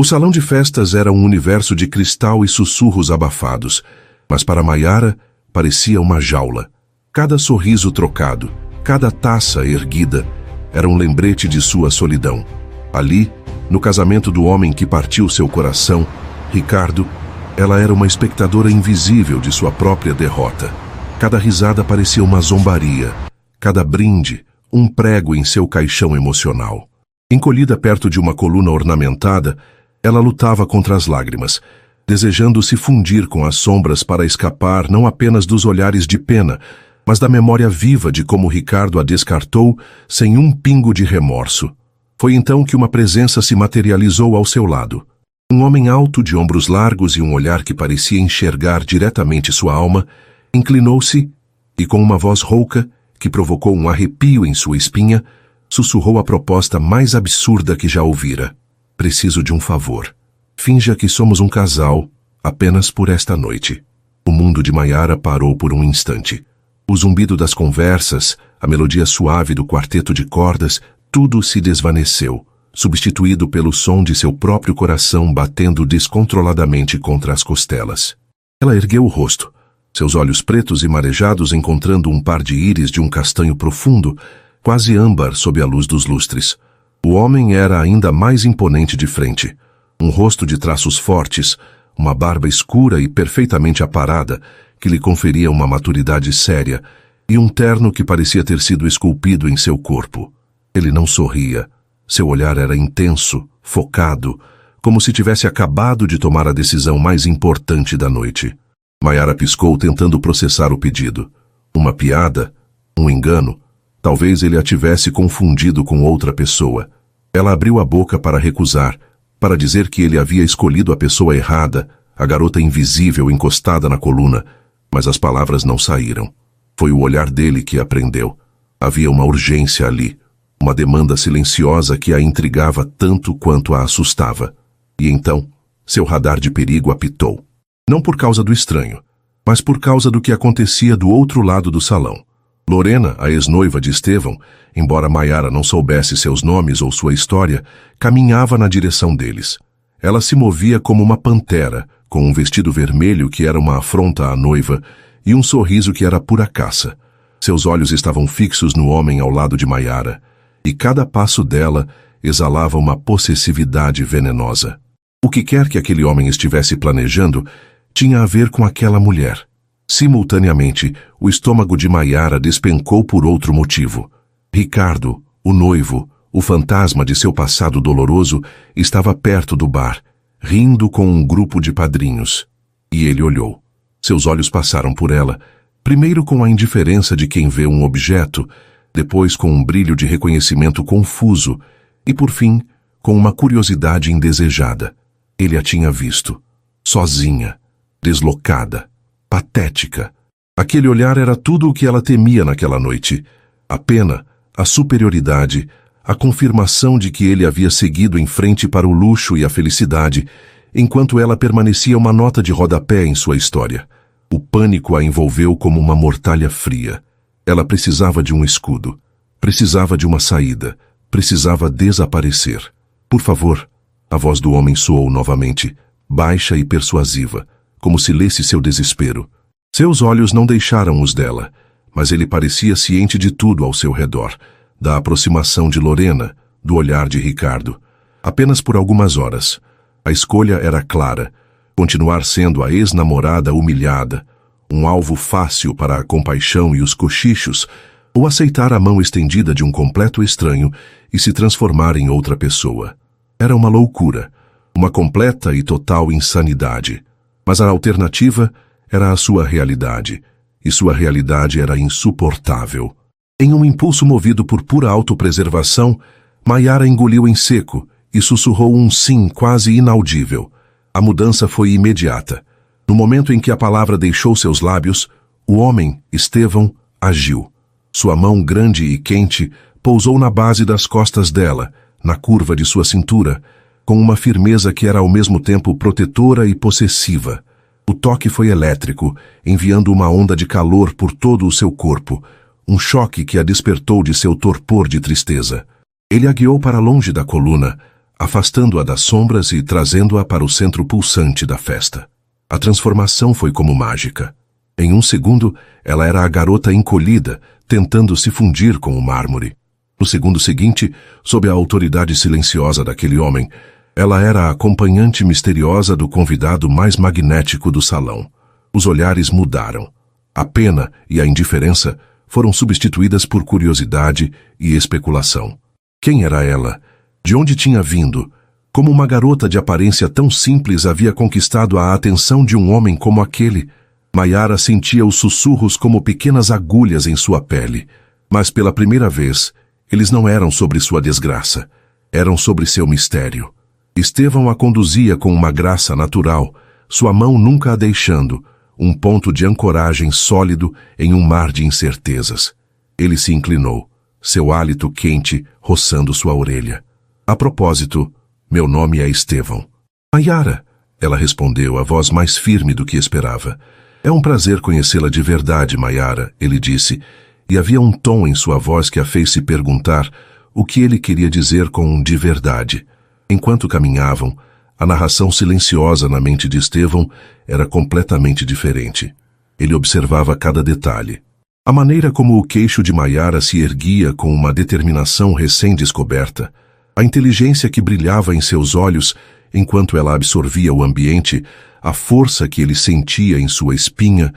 O salão de festas era um universo de cristal e sussurros abafados, mas para Maiara parecia uma jaula. Cada sorriso trocado, cada taça erguida, era um lembrete de sua solidão. Ali, no casamento do homem que partiu seu coração, Ricardo, ela era uma espectadora invisível de sua própria derrota. Cada risada parecia uma zombaria, cada brinde, um prego em seu caixão emocional. Encolhida perto de uma coluna ornamentada, ela lutava contra as lágrimas, desejando se fundir com as sombras para escapar não apenas dos olhares de pena, mas da memória viva de como Ricardo a descartou sem um pingo de remorso. Foi então que uma presença se materializou ao seu lado. Um homem alto, de ombros largos e um olhar que parecia enxergar diretamente sua alma, inclinou-se e, com uma voz rouca, que provocou um arrepio em sua espinha, sussurrou a proposta mais absurda que já ouvira. Preciso de um favor. Finja que somos um casal, apenas por esta noite. O mundo de Maiara parou por um instante. O zumbido das conversas, a melodia suave do quarteto de cordas, tudo se desvaneceu, substituído pelo som de seu próprio coração batendo descontroladamente contra as costelas. Ela ergueu o rosto, seus olhos pretos e marejados encontrando um par de íris de um castanho profundo, quase âmbar sob a luz dos lustres. O homem era ainda mais imponente de frente. Um rosto de traços fortes, uma barba escura e perfeitamente aparada, que lhe conferia uma maturidade séria, e um terno que parecia ter sido esculpido em seu corpo. Ele não sorria. Seu olhar era intenso, focado, como se tivesse acabado de tomar a decisão mais importante da noite. Maiara piscou tentando processar o pedido. Uma piada? Um engano? Talvez ele a tivesse confundido com outra pessoa. Ela abriu a boca para recusar, para dizer que ele havia escolhido a pessoa errada, a garota invisível encostada na coluna, mas as palavras não saíram. Foi o olhar dele que a prendeu. Havia uma urgência ali, uma demanda silenciosa que a intrigava tanto quanto a assustava. E então, seu radar de perigo apitou. Não por causa do estranho, mas por causa do que acontecia do outro lado do salão. Lorena, a ex-noiva de Estevão, embora Maiara não soubesse seus nomes ou sua história, caminhava na direção deles. Ela se movia como uma pantera, com um vestido vermelho que era uma afronta à noiva e um sorriso que era pura caça. Seus olhos estavam fixos no homem ao lado de Maiara, e cada passo dela exalava uma possessividade venenosa. O que quer que aquele homem estivesse planejando tinha a ver com aquela mulher. Simultaneamente, o estômago de Maiara despencou por outro motivo. Ricardo, o noivo, o fantasma de seu passado doloroso, estava perto do bar, rindo com um grupo de padrinhos. E ele olhou. Seus olhos passaram por ela, primeiro com a indiferença de quem vê um objeto, depois com um brilho de reconhecimento confuso e, por fim, com uma curiosidade indesejada. Ele a tinha visto, sozinha, deslocada, patética. Aquele olhar era tudo o que ela temia naquela noite. A pena, a superioridade, a confirmação de que ele havia seguido em frente para o luxo e a felicidade, enquanto ela permanecia uma nota de rodapé em sua história. O pânico a envolveu como uma mortalha fria. Ela precisava de um escudo, precisava de uma saída, precisava desaparecer. Por favor, a voz do homem soou novamente, baixa e persuasiva, como se lesse seu desespero. Seus olhos não deixaram os dela, mas ele parecia ciente de tudo ao seu redor, da aproximação de Lorena, do olhar de Ricardo. Apenas por algumas horas. A escolha era clara, continuar sendo a ex-namorada humilhada, um alvo fácil para a compaixão e os cochichos, ou aceitar a mão estendida de um completo estranho e se transformar em outra pessoa. Era uma loucura, uma completa e total insanidade. Mas a alternativa era a sua realidade, e sua realidade era insuportável. Em um impulso movido por pura autopreservação, Maiara engoliu em seco e sussurrou um sim quase inaudível. A mudança foi imediata. No momento em que a palavra deixou seus lábios, o homem, Estevão, agiu. Sua mão grande e quente pousou na base das costas dela, na curva de sua cintura, com uma firmeza que era ao mesmo tempo protetora e possessiva. O toque foi elétrico, enviando uma onda de calor por todo o seu corpo, um choque que a despertou de seu torpor de tristeza. Ele a guiou para longe da coluna, afastando-a das sombras e trazendo-a para o centro pulsante da festa. A transformação foi como mágica. Em um segundo, ela era a garota encolhida, tentando se fundir com o mármore. No segundo seguinte, sob a autoridade silenciosa daquele homem, ela era a acompanhante misteriosa do convidado mais magnético do salão. Os olhares mudaram. A pena e a indiferença foram substituídas por curiosidade e especulação. Quem era ela? De onde tinha vindo? Como uma garota de aparência tão simples havia conquistado a atenção de um homem como aquele? Maiara sentia os sussurros como pequenas agulhas em sua pele. Mas pela primeira vez, eles não eram sobre sua desgraça. Eram sobre seu mistério. Estevão a conduzia com uma graça natural, sua mão nunca a deixando, um ponto de ancoragem sólido em um mar de incertezas. Ele se inclinou, seu hálito quente roçando sua orelha. A propósito, meu nome é Estevão. Maiara, ela respondeu, a voz mais firme do que esperava. É um prazer conhecê-la de verdade, Maiara, ele disse, e havia um tom em sua voz que a fez se perguntar o que ele queria dizer com de verdade. Enquanto caminhavam, a narração silenciosa na mente de Estevão era completamente diferente. Ele observava cada detalhe. A maneira como o queixo de Maiara se erguia com uma determinação recém-descoberta, a inteligência que brilhava em seus olhos enquanto ela absorvia o ambiente, a força que ele sentia em sua espinha,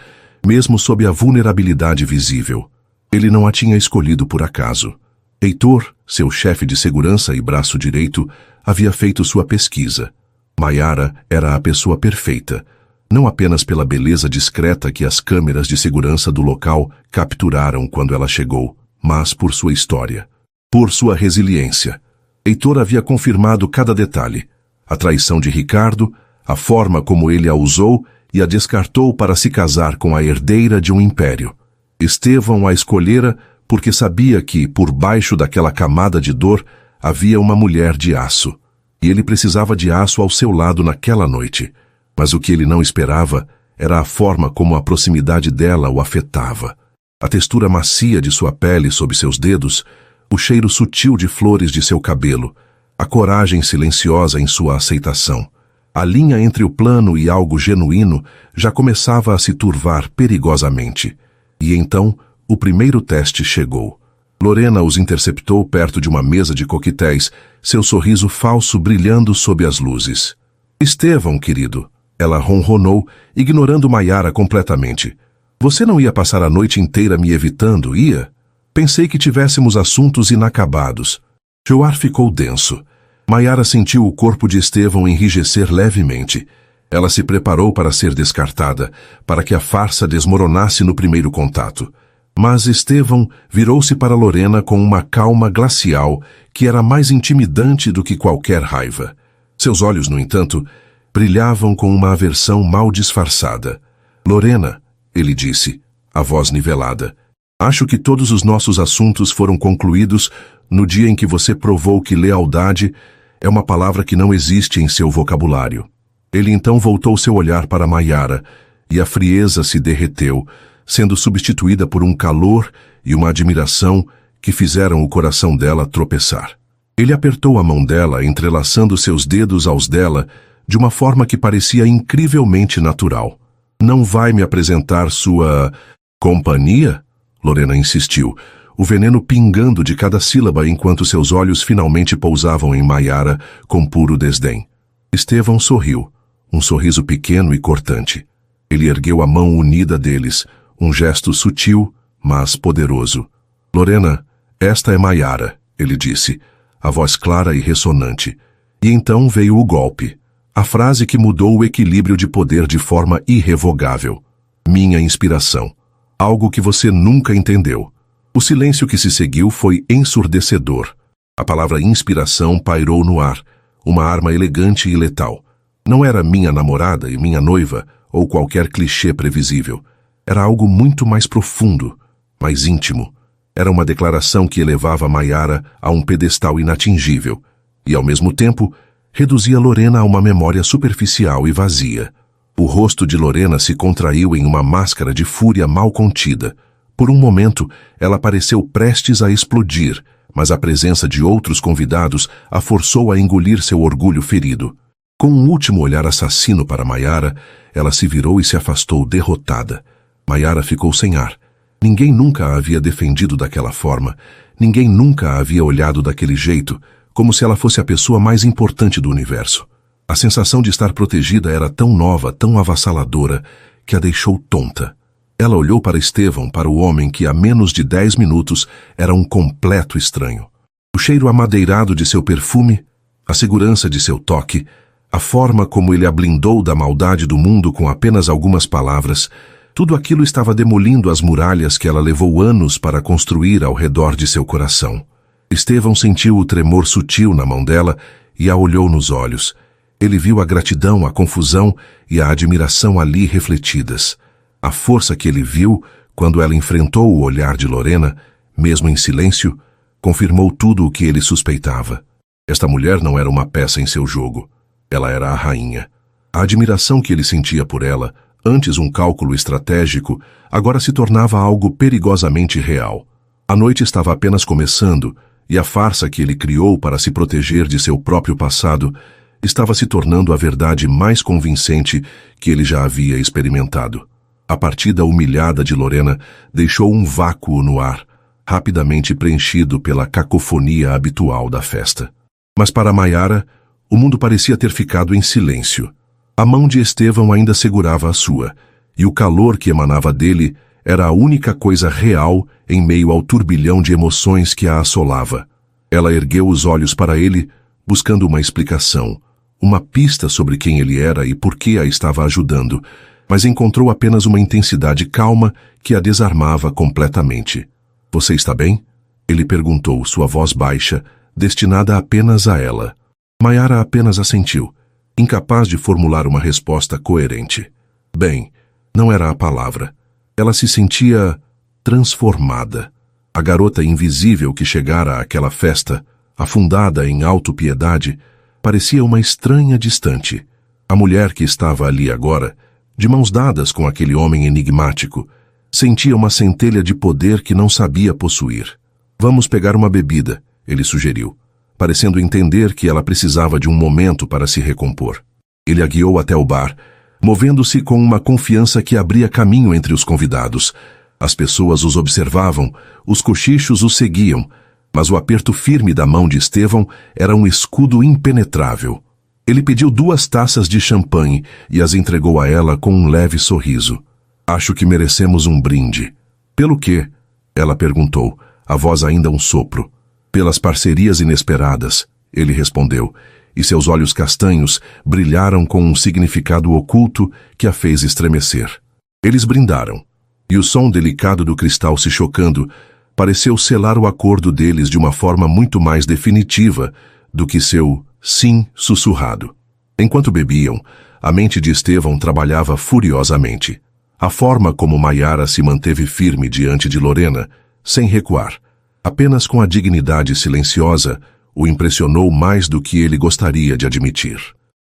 mesmo sob a vulnerabilidade visível. Ele não a tinha escolhido por acaso. Heitor, seu chefe de segurança e braço direito, havia feito sua pesquisa. Maiara era a pessoa perfeita, não apenas pela beleza discreta que as câmeras de segurança do local capturaram quando ela chegou, mas por sua história, por sua resiliência. Heitor havia confirmado cada detalhe: a traição de Ricardo, a forma como ele a usou e a descartou para se casar com a herdeira de um império. Estevão a escolhera porque sabia que, por baixo daquela camada de dor, havia uma mulher de aço. E ele precisava de aço ao seu lado naquela noite. Mas o que ele não esperava era a forma como a proximidade dela o afetava. A textura macia de sua pele sob seus dedos, o cheiro sutil de flores de seu cabelo, a coragem silenciosa em sua aceitação. A linha entre o plano e algo genuíno já começava a se turvar perigosamente. E então, o primeiro teste chegou. Lorena os interceptou perto de uma mesa de coquetéis, seu sorriso falso brilhando sob as luzes. Estevão, querido, ela ronronou, ignorando Maiara completamente. Você não ia passar a noite inteira me evitando, ia? Pensei que tivéssemos assuntos inacabados. Seu ar ficou denso. Maiara sentiu o corpo de Estevão enrijecer levemente. Ela se preparou para ser descartada, para que a farsa desmoronasse no primeiro contato. Mas Estevão virou-se para Lorena com uma calma glacial que era mais intimidante do que qualquer raiva. Seus olhos, no entanto, brilhavam com uma aversão mal disfarçada. Lorena, ele disse, a voz nivelada, acho que todos os nossos assuntos foram concluídos no dia em que você provou que lealdade é uma palavra que não existe em seu vocabulário. Ele então voltou seu olhar para Maiara, e a frieza se derreteu, sendo substituída por um calor e uma admiração que fizeram o coração dela tropeçar. Ele apertou a mão dela, entrelaçando seus dedos aos dela, de uma forma que parecia incrivelmente natural. Não vai me apresentar sua companhia? Lorena insistiu, o veneno pingando de cada sílaba enquanto seus olhos finalmente pousavam em Maiara com puro desdém. Estevão sorriu, um sorriso pequeno e cortante. Ele ergueu a mão unida deles, um gesto sutil, mas poderoso. Lorena, esta é Maiara, ele disse, a voz clara e ressonante. E então veio o golpe, a frase que mudou o equilíbrio de poder de forma irrevogável. Minha inspiração. Algo que você nunca entendeu. O silêncio que se seguiu foi ensurdecedor. A palavra inspiração pairou no ar, uma arma elegante e letal. Não era minha namorada e minha noiva, ou qualquer clichê previsível. Era algo muito mais profundo, mais íntimo. Era uma declaração que elevava Maiara a um pedestal inatingível, e, ao mesmo tempo, reduzia Lorena a uma memória superficial e vazia. O rosto de Lorena se contraiu em uma máscara de fúria mal contida. Por um momento, ela pareceu prestes a explodir, mas a presença de outros convidados a forçou a engolir seu orgulho ferido. Com um último olhar assassino para Maiara, ela se virou e se afastou derrotada. Maiara ficou sem ar. Ninguém nunca a havia defendido daquela forma. Ninguém nunca a havia olhado daquele jeito, como se ela fosse a pessoa mais importante do universo. A sensação de estar protegida era tão nova, tão avassaladora, que a deixou tonta. Ela olhou para Estevão, para o homem que há menos de 10 minutos era um completo estranho. O cheiro amadeirado de seu perfume, a segurança de seu toque, a forma como ele a blindou da maldade do mundo com apenas algumas palavras, tudo aquilo estava demolindo as muralhas que ela levou anos para construir ao redor de seu coração. Estevão sentiu o tremor sutil na mão dela e a olhou nos olhos. Ele viu a gratidão, a confusão e a admiração ali refletidas. A força que ele viu quando ela enfrentou o olhar de Lorena, mesmo em silêncio, confirmou tudo o que ele suspeitava. Esta mulher não era uma peça em seu jogo. Ela era a rainha. A admiração que ele sentia por ela, antes um cálculo estratégico, agora se tornava algo perigosamente real. A noite estava apenas começando, e a farsa que ele criou para se proteger de seu próprio passado estava se tornando a verdade mais convincente que ele já havia experimentado. A partida humilhada de Lorena deixou um vácuo no ar, rapidamente preenchido pela cacofonia habitual da festa. Mas para Maiara, o mundo parecia ter ficado em silêncio. A mão de Estevão ainda segurava a sua, e o calor que emanava dele era a única coisa real em meio ao turbilhão de emoções que a assolava. Ela ergueu os olhos para ele, buscando uma explicação, uma pista sobre quem ele era e por que a estava ajudando, mas encontrou apenas uma intensidade calma que a desarmava completamente. "Você está bem?" Ele perguntou, sua voz baixa, destinada apenas a ela. Maiara apenas assentiu, incapaz de formular uma resposta coerente. Bem, não era a palavra. Ela se sentia transformada. A garota invisível que chegara àquela festa, afundada em autopiedade, parecia uma estranha distante. A mulher que estava ali agora, de mãos dadas com aquele homem enigmático, sentia uma centelha de poder que não sabia possuir. "Vamos pegar uma bebida", ele sugeriu, parecendo entender que ela precisava de um momento para se recompor. Ele a guiou até o bar, movendo-se com uma confiança que abria caminho entre os convidados. As pessoas os observavam, os cochichos os seguiam, mas o aperto firme da mão de Estevão era um escudo impenetrável. Ele pediu 2 taças de champanhe e as entregou a ela com um leve sorriso. "Acho que merecemos um brinde." "Pelo quê?" ela perguntou, a voz ainda um sopro. "Pelas parcerias inesperadas", ele respondeu, e seus olhos castanhos brilharam com um significado oculto que a fez estremecer. Eles brindaram, e o som delicado do cristal se chocando pareceu selar o acordo deles de uma forma muito mais definitiva do que seu sim sussurrado. Enquanto bebiam, a mente de Estevão trabalhava furiosamente. A forma como Maiara se manteve firme diante de Lorena, sem recuar, apenas com a dignidade silenciosa, o impressionou mais do que ele gostaria de admitir.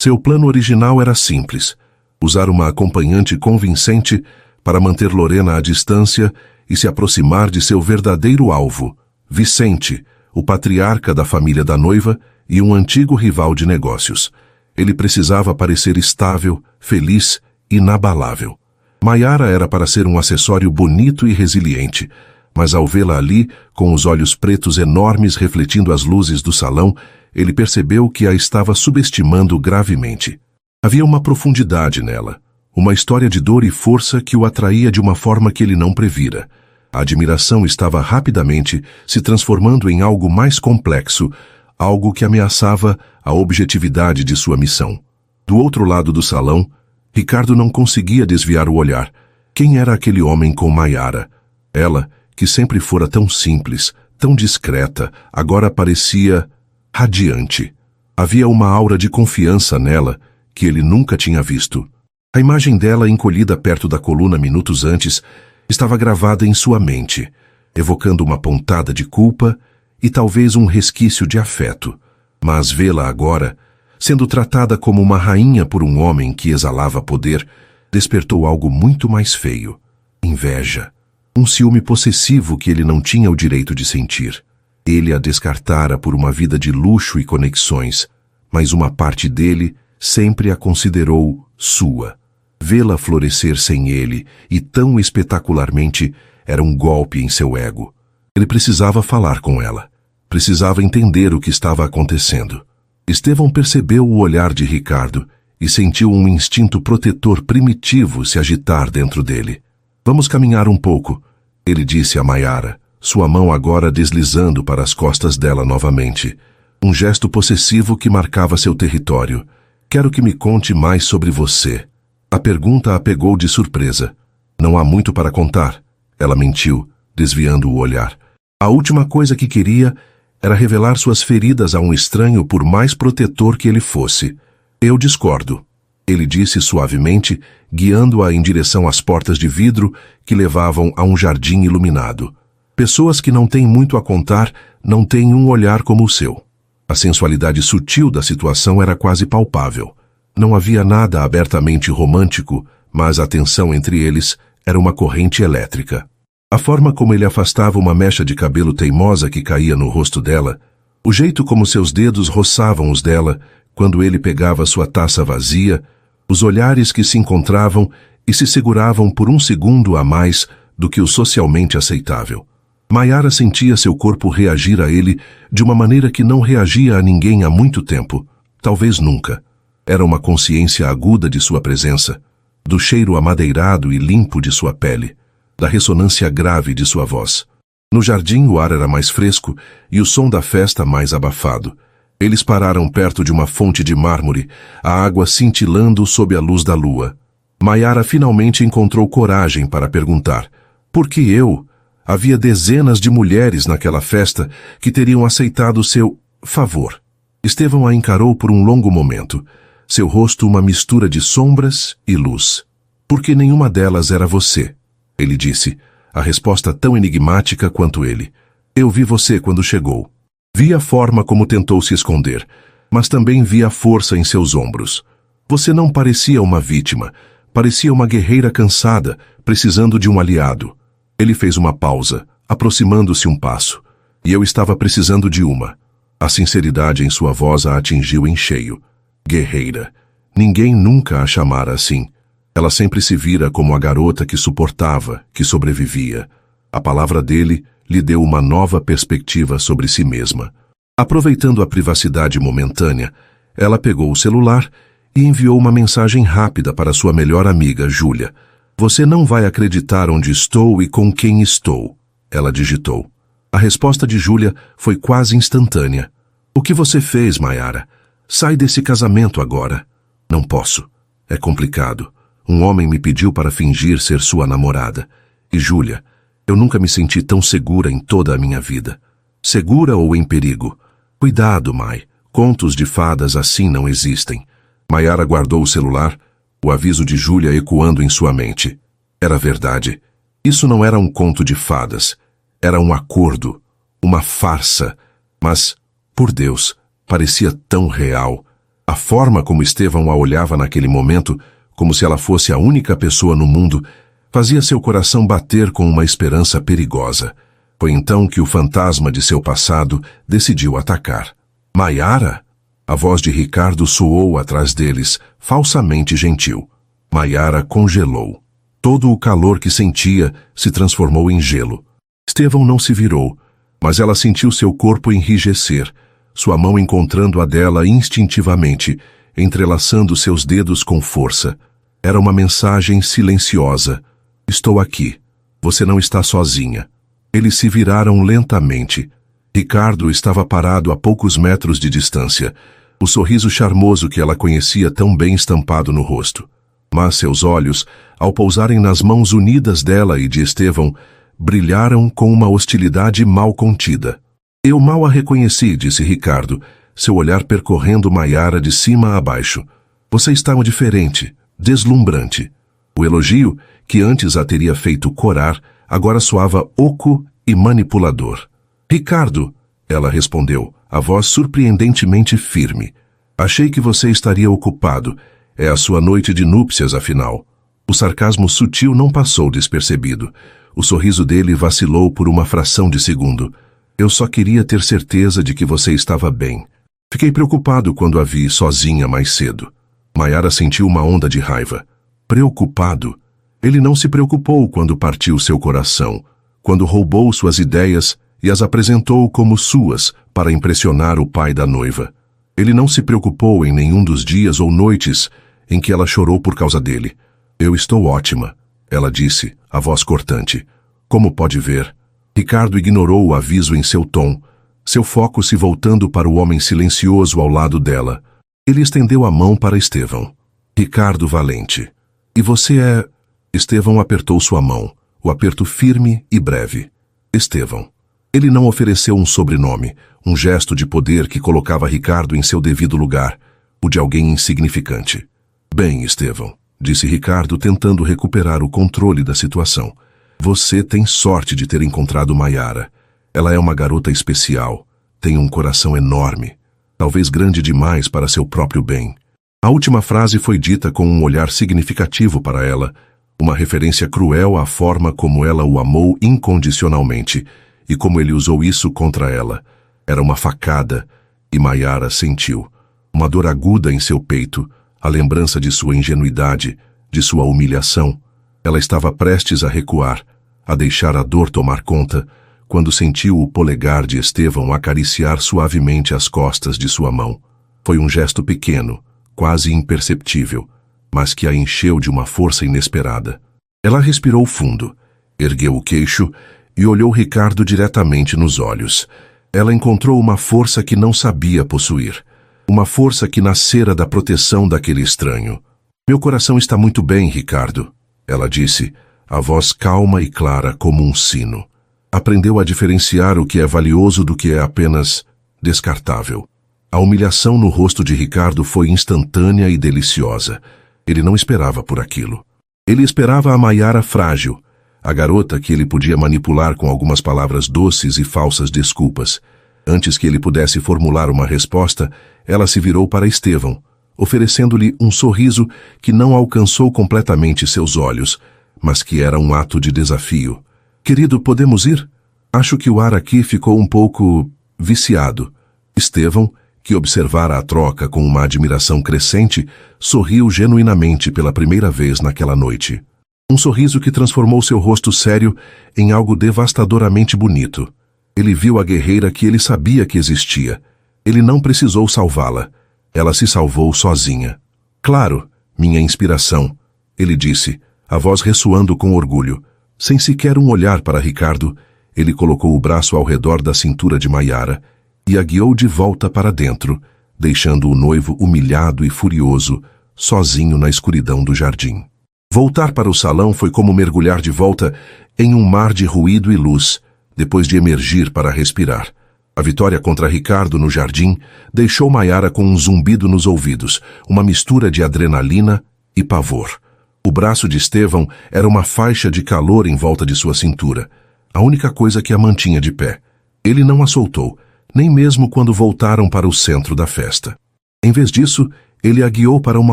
Seu plano original era simples: usar uma acompanhante convincente para manter Lorena à distância e se aproximar de seu verdadeiro alvo, Vicente, o patriarca da família da noiva e um antigo rival de negócios. Ele precisava parecer estável, feliz, inabalável. Maiara era para ser um acessório bonito e resiliente, mas ao vê-la ali, com os olhos pretos enormes refletindo as luzes do salão, ele percebeu que a estava subestimando gravemente. Havia uma profundidade nela, uma história de dor e força que o atraía de uma forma que ele não previra. A admiração estava rapidamente se transformando em algo mais complexo, algo que ameaçava a objetividade de sua missão. Do outro lado do salão, Ricardo não conseguia desviar o olhar. Quem era aquele homem com Maiara? Ela, que sempre fora tão simples, tão discreta, agora parecia radiante. Havia uma aura de confiança nela que ele nunca tinha visto. A imagem dela encolhida perto da coluna minutos antes estava gravada em sua mente, evocando uma pontada de culpa e talvez um resquício de afeto. Mas vê-la agora, sendo tratada como uma rainha por um homem que exalava poder, despertou algo muito mais feio: inveja. Um ciúme possessivo que ele não tinha o direito de sentir. Ele a descartara por uma vida de luxo e conexões, mas uma parte dele sempre a considerou sua. Vê-la florescer sem ele, e tão espetacularmente, era um golpe em seu ego. Ele precisava falar com ela. Precisava entender o que estava acontecendo. Estevão percebeu o olhar de Ricardo e sentiu um instinto protetor primitivo se agitar dentro dele. Vamos caminhar um pouco, ele disse a Maiara, sua mão agora deslizando para as costas dela novamente. Um gesto possessivo que marcava seu território. Quero que me conte mais sobre você. A pergunta a pegou de surpresa. Não há muito para contar, ela mentiu, desviando o olhar. A última coisa que queria era revelar suas feridas a um estranho por mais protetor que ele fosse. Eu discordo, ele disse suavemente, guiando-a em direção às portas de vidro que levavam a um jardim iluminado. Pessoas que não têm muito a contar não têm um olhar como o seu. A sensualidade sutil da situação era quase palpável. Não havia nada abertamente romântico, mas a tensão entre eles era uma corrente elétrica. A forma como ele afastava uma mecha de cabelo teimosa que caía no rosto dela, o jeito como seus dedos roçavam os dela quando ele pegava sua taça vazia, os olhares que se encontravam e se seguravam por um segundo a mais do que o socialmente aceitável. Maiara sentia seu corpo reagir a ele de uma maneira que não reagia a ninguém há muito tempo, talvez nunca. Era uma consciência aguda de sua presença, do cheiro amadeirado e limpo de sua pele, da ressonância grave de sua voz. No jardim o ar era mais fresco e o som da festa mais abafado. Eles pararam perto de uma fonte de mármore, a água cintilando sob a luz da lua. Maiara finalmente encontrou coragem para perguntar: por que eu? Havia dezenas de mulheres naquela festa que teriam aceitado seu favor. Estevão a encarou por um longo momento, seu rosto uma mistura de sombras e luz. Porque nenhuma delas era você, ele disse, a resposta tão enigmática quanto ele. Eu vi você quando chegou. Vi a forma como tentou se esconder, mas também vi a força em seus ombros. Você não parecia uma vítima, parecia uma guerreira cansada, precisando de um aliado. Ele fez uma pausa, aproximando-se um passo, e eu estava precisando de uma. A sinceridade em sua voz a atingiu em cheio. Guerreira. Ninguém nunca a chamara assim. Ela sempre se vira como a garota que suportava, que sobrevivia. A palavra dele lhe deu uma nova perspectiva sobre si mesma. Aproveitando a privacidade momentânea, ela pegou o celular e enviou uma mensagem rápida para sua melhor amiga, Júlia. Você não vai acreditar onde estou e com quem estou, ela digitou. A resposta de Júlia foi quase instantânea. O que você fez, Maiara? Sai desse casamento agora. Não posso. É complicado. Um homem me pediu para fingir ser sua namorada. E Júlia, eu nunca me senti tão segura em toda a minha vida. Segura ou em perigo? Cuidado, Mai. Contos de fadas assim não existem. Maiara guardou o celular, o aviso de Júlia ecoando em sua mente. Era verdade. Isso não era um conto de fadas. Era um acordo, uma farsa. Mas, por Deus, parecia tão real. A forma como Estevão a olhava naquele momento, como se ela fosse a única pessoa no mundo, fazia seu coração bater com uma esperança perigosa. Foi então que o fantasma de seu passado decidiu atacar. Maiara? A voz de Ricardo soou atrás deles, falsamente gentil. Maiara congelou. Todo o calor que sentia se transformou em gelo. Estevão não se virou, mas ela sentiu seu corpo enrijecer, sua mão encontrando a dela instintivamente, entrelaçando seus dedos com força. Era uma mensagem silenciosa. Estou aqui. Você não está sozinha. Eles se viraram lentamente. Ricardo estava parado a poucos metros de distância, o sorriso charmoso que ela conhecia tão bem estampado no rosto. Mas seus olhos, ao pousarem nas mãos unidas dela e de Estevão, brilharam com uma hostilidade mal contida. Eu mal a reconheci, disse Ricardo, seu olhar percorrendo Maiara de cima a baixo. Você está diferente, deslumbrante. O elogio, que antes a teria feito corar, agora soava oco e manipulador. Ricardo, ela respondeu, a voz surpreendentemente firme. Achei que você estaria ocupado. É a sua noite de núpcias, afinal. O sarcasmo sutil não passou despercebido. O sorriso dele vacilou por uma fração de segundo. Eu só queria ter certeza de que você estava bem. Fiquei preocupado quando a vi sozinha mais cedo. Maiara sentiu uma onda de raiva. Preocupado? Ele não se preocupou quando partiu seu coração, quando roubou suas ideias e as apresentou como suas para impressionar o pai da noiva. Ele não se preocupou em nenhum dos dias ou noites em que ela chorou por causa dele. Eu estou ótima, ela disse, a voz cortante. Como pode ver? Ricardo ignorou o aviso em seu tom, seu foco se voltando para o homem silencioso ao lado dela. Ele estendeu a mão para Estevão. Ricardo Valente. E você é... Estevão apertou sua mão, o aperto firme e breve. Estevão. Ele não ofereceu um sobrenome, um gesto de poder que colocava Ricardo em seu devido lugar, o de alguém insignificante. Bem, Estevão, disse Ricardo tentando recuperar o controle da situação. Você tem sorte de ter encontrado Maiara. Ela é uma garota especial, tem um coração enorme, talvez grande demais para seu próprio bem. A última frase foi dita com um olhar significativo para ela, uma referência cruel à forma como ela o amou incondicionalmente e como ele usou isso contra ela. Era uma facada, e Maiara sentiu. Uma dor aguda em seu peito, a lembrança de sua ingenuidade, de sua humilhação. Ela estava prestes a recuar, a deixar a dor tomar conta, quando sentiu o polegar de Estevão acariciar suavemente as costas de sua mão. Foi um gesto pequeno, quase imperceptível, mas que a encheu de uma força inesperada. Ela respirou fundo, ergueu o queixo e olhou Ricardo diretamente nos olhos. Ela encontrou uma força que não sabia possuir, uma força que nascera da proteção daquele estranho. Meu coração está muito bem, Ricardo, ela disse, a voz calma e clara como um sino. Aprendeu a diferenciar o que é valioso do que é apenas descartável. A humilhação no rosto de Ricardo foi instantânea e deliciosa. Ele não esperava por aquilo. Ele esperava a Maiara frágil, a garota que ele podia manipular com algumas palavras doces e falsas desculpas. Antes que ele pudesse formular uma resposta, ela se virou para Estevão, oferecendo-lhe um sorriso que não alcançou completamente seus olhos, mas que era um ato de desafio. Querido, podemos ir? Acho que o ar aqui ficou um pouco viciado. Estevão, que observara a troca com uma admiração crescente, sorriu genuinamente pela primeira vez naquela noite. Um sorriso que transformou seu rosto sério em algo devastadoramente bonito. Ele viu a guerreira que ele sabia que existia. Ele não precisou salvá-la. Ela se salvou sozinha. Claro, minha inspiração, ele disse, a voz ressoando com orgulho. Sem sequer um olhar para Ricardo, ele colocou o braço ao redor da cintura de Maiara e a guiou de volta para dentro, deixando o noivo humilhado e furioso, sozinho na escuridão do jardim. Voltar para o salão foi como mergulhar de volta em um mar de ruído e luz, depois de emergir para respirar. A vitória contra Ricardo no jardim deixou Maiara com um zumbido nos ouvidos, uma mistura de adrenalina e pavor. O braço de Estevão era uma faixa de calor em volta de sua cintura, a única coisa que a mantinha de pé. Ele não a soltou, nem mesmo quando voltaram para o centro da festa. Em vez disso, ele a guiou para uma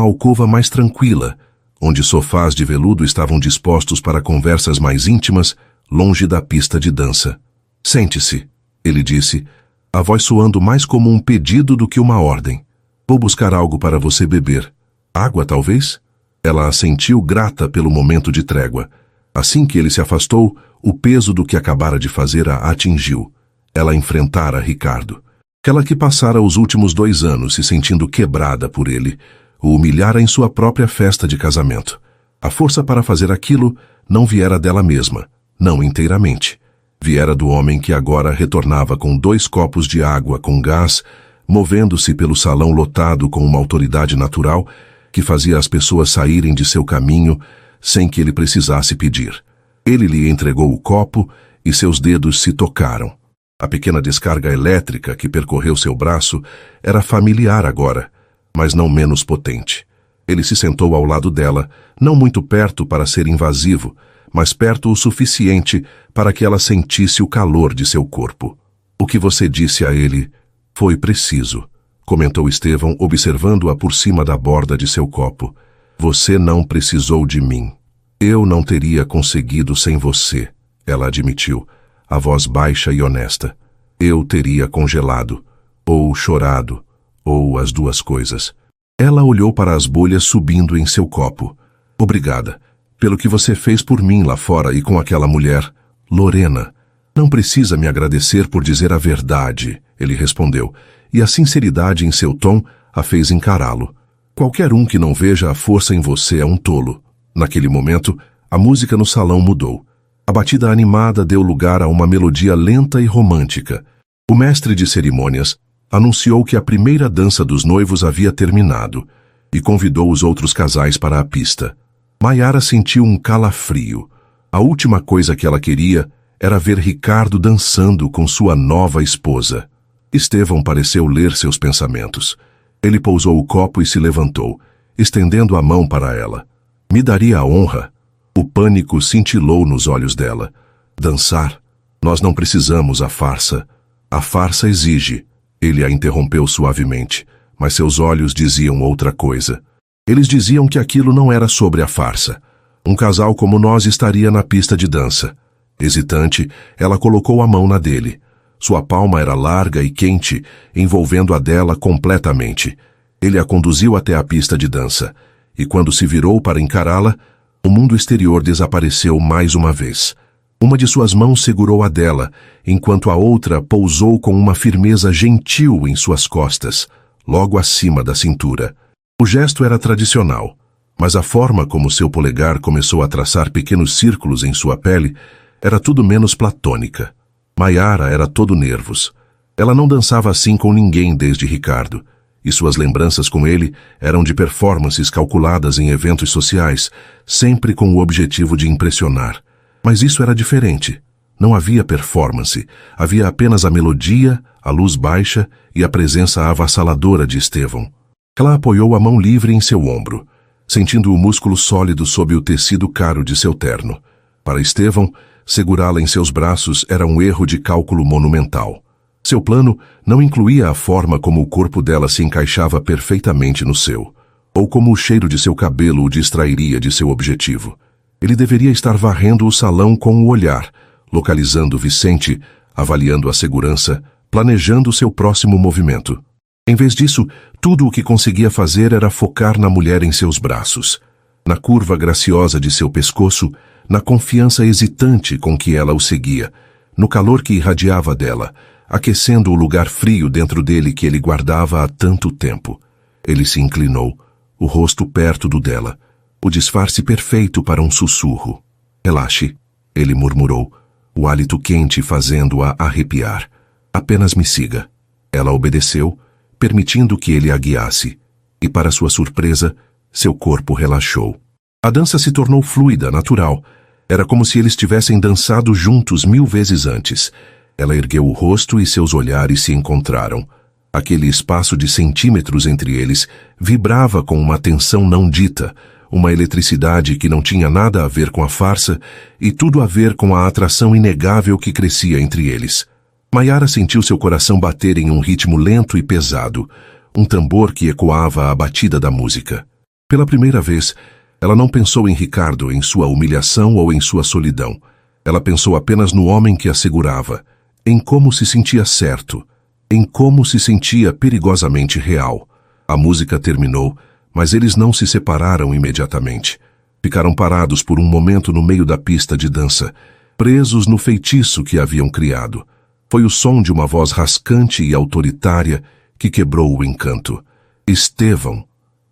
alcova mais tranquila, onde sofás de veludo estavam dispostos para conversas mais íntimas, longe da pista de dança. Sente-se, ele disse, a voz soando mais como um pedido do que uma ordem. Vou buscar algo para você beber. Água, talvez? Ela assentiu grata pelo momento de trégua. Assim que ele se afastou, o peso do que acabara de fazer a atingiu. Ela enfrentara Ricardo. Aquela que passara os últimos 2 anos se sentindo quebrada por ele, o humilhara em sua própria festa de casamento. A força para fazer aquilo não viera dela mesma, não inteiramente. Viera do homem que agora retornava com 2 copos de água com gás, movendo-se pelo salão lotado com uma autoridade natural que fazia as pessoas saírem de seu caminho sem que ele precisasse pedir. Ele lhe entregou o copo e seus dedos se tocaram. A pequena descarga elétrica que percorreu seu braço era familiar agora, mas não menos potente. Ele se sentou ao lado dela, não muito perto para ser invasivo, mas perto o suficiente para que ela sentisse o calor de seu corpo. O que você disse a ele foi preciso, comentou Estevão, observando-a por cima da borda de seu copo. Você não precisou de mim. Eu não teria conseguido sem você, ela admitiu, a voz baixa e honesta. eu teria congelado, ou chorado, ou as duas coisas. Ela olhou para as bolhas subindo em seu copo. Obrigada, pelo que você fez por mim lá fora e com aquela mulher, Lorena. Não precisa me agradecer por dizer a verdade, ele respondeu, e a sinceridade em seu tom a fez encará-lo. Qualquer um que não veja a força em você é um tolo. Naquele momento, a música no salão mudou. A batida animada deu lugar a uma melodia lenta e romântica. O mestre de cerimônias anunciou que a primeira dança dos noivos havia terminado e convidou os outros casais para a pista. Maiara sentiu um calafrio. A última coisa que ela queria era ver Ricardo dançando com sua nova esposa. Estevão pareceu ler seus pensamentos. Ele pousou o copo e se levantou, estendendo a mão para ela. Me daria a honra. O pânico cintilou nos olhos dela. Dançar? Nós não precisamos a farsa. A farsa exige. Ele a interrompeu suavemente, mas seus olhos diziam outra coisa. Eles diziam que aquilo não era sobre a farsa. Um casal como nós estaria na pista de dança. Hesitante, ela colocou a mão na dele. Sua palma era larga e quente, envolvendo a dela completamente. Ele a conduziu até a pista de dança, e quando se virou para encará-la, o mundo exterior desapareceu mais uma vez. Uma de suas mãos segurou a dela, enquanto a outra pousou com uma firmeza gentil em suas costas, logo acima da cintura. O gesto era tradicional, mas a forma como seu polegar começou a traçar pequenos círculos em sua pele era tudo menos platônica. Maiara era todo nervos. Ela não dançava assim com ninguém desde Ricardo, e suas lembranças com ele eram de performances calculadas em eventos sociais, sempre com o objetivo de impressionar. Mas isso era diferente. Não havia performance, havia apenas a melodia, a luz baixa e a presença avassaladora de Estevão. Ela apoiou a mão livre em seu ombro, sentindo o músculo sólido sob o tecido caro de seu terno. Para Estevão, segurá-la em seus braços era um erro de cálculo monumental. Seu plano não incluía a forma como o corpo dela se encaixava perfeitamente no seu, ou como o cheiro de seu cabelo o distrairia de seu objetivo. Ele deveria estar varrendo o salão com o olhar, localizando Vicente, avaliando a segurança, planejando seu próximo movimento. Em vez disso, tudo o que conseguia fazer era focar na mulher em seus braços, na curva graciosa de seu pescoço, na confiança hesitante com que ela o seguia, no calor que irradiava dela, aquecendo o lugar frio dentro dele que ele guardava há tanto tempo. Ele se inclinou, o rosto perto do dela, o disfarce perfeito para um sussurro. Relaxe, ele murmurou, o hálito quente fazendo-a arrepiar. Apenas me siga. Ela obedeceu, permitindo que ele a guiasse, e para sua surpresa, seu corpo relaxou. A dança se tornou fluida, natural. Era como se eles tivessem dançado juntos 1000 vezes antes. Ela ergueu o rosto e seus olhares se encontraram. Aquele espaço de centímetros entre eles vibrava com uma tensão não dita, uma eletricidade que não tinha nada a ver com a farsa e tudo a ver com a atração inegável que crescia entre eles. Maiara sentiu seu coração bater em um ritmo lento e pesado, um tambor que ecoava a batida da música. Pela primeira vez, ela não pensou em Ricardo, em sua humilhação ou em sua solidão. Ela pensou apenas no homem que a segurava, em como se sentia certo, em como se sentia perigosamente real. A música terminou, mas eles não se separaram imediatamente. Ficaram parados por um momento no meio da pista de dança, presos no feitiço que haviam criado. Foi o som de uma voz rascante e autoritária que quebrou o encanto. Estevão.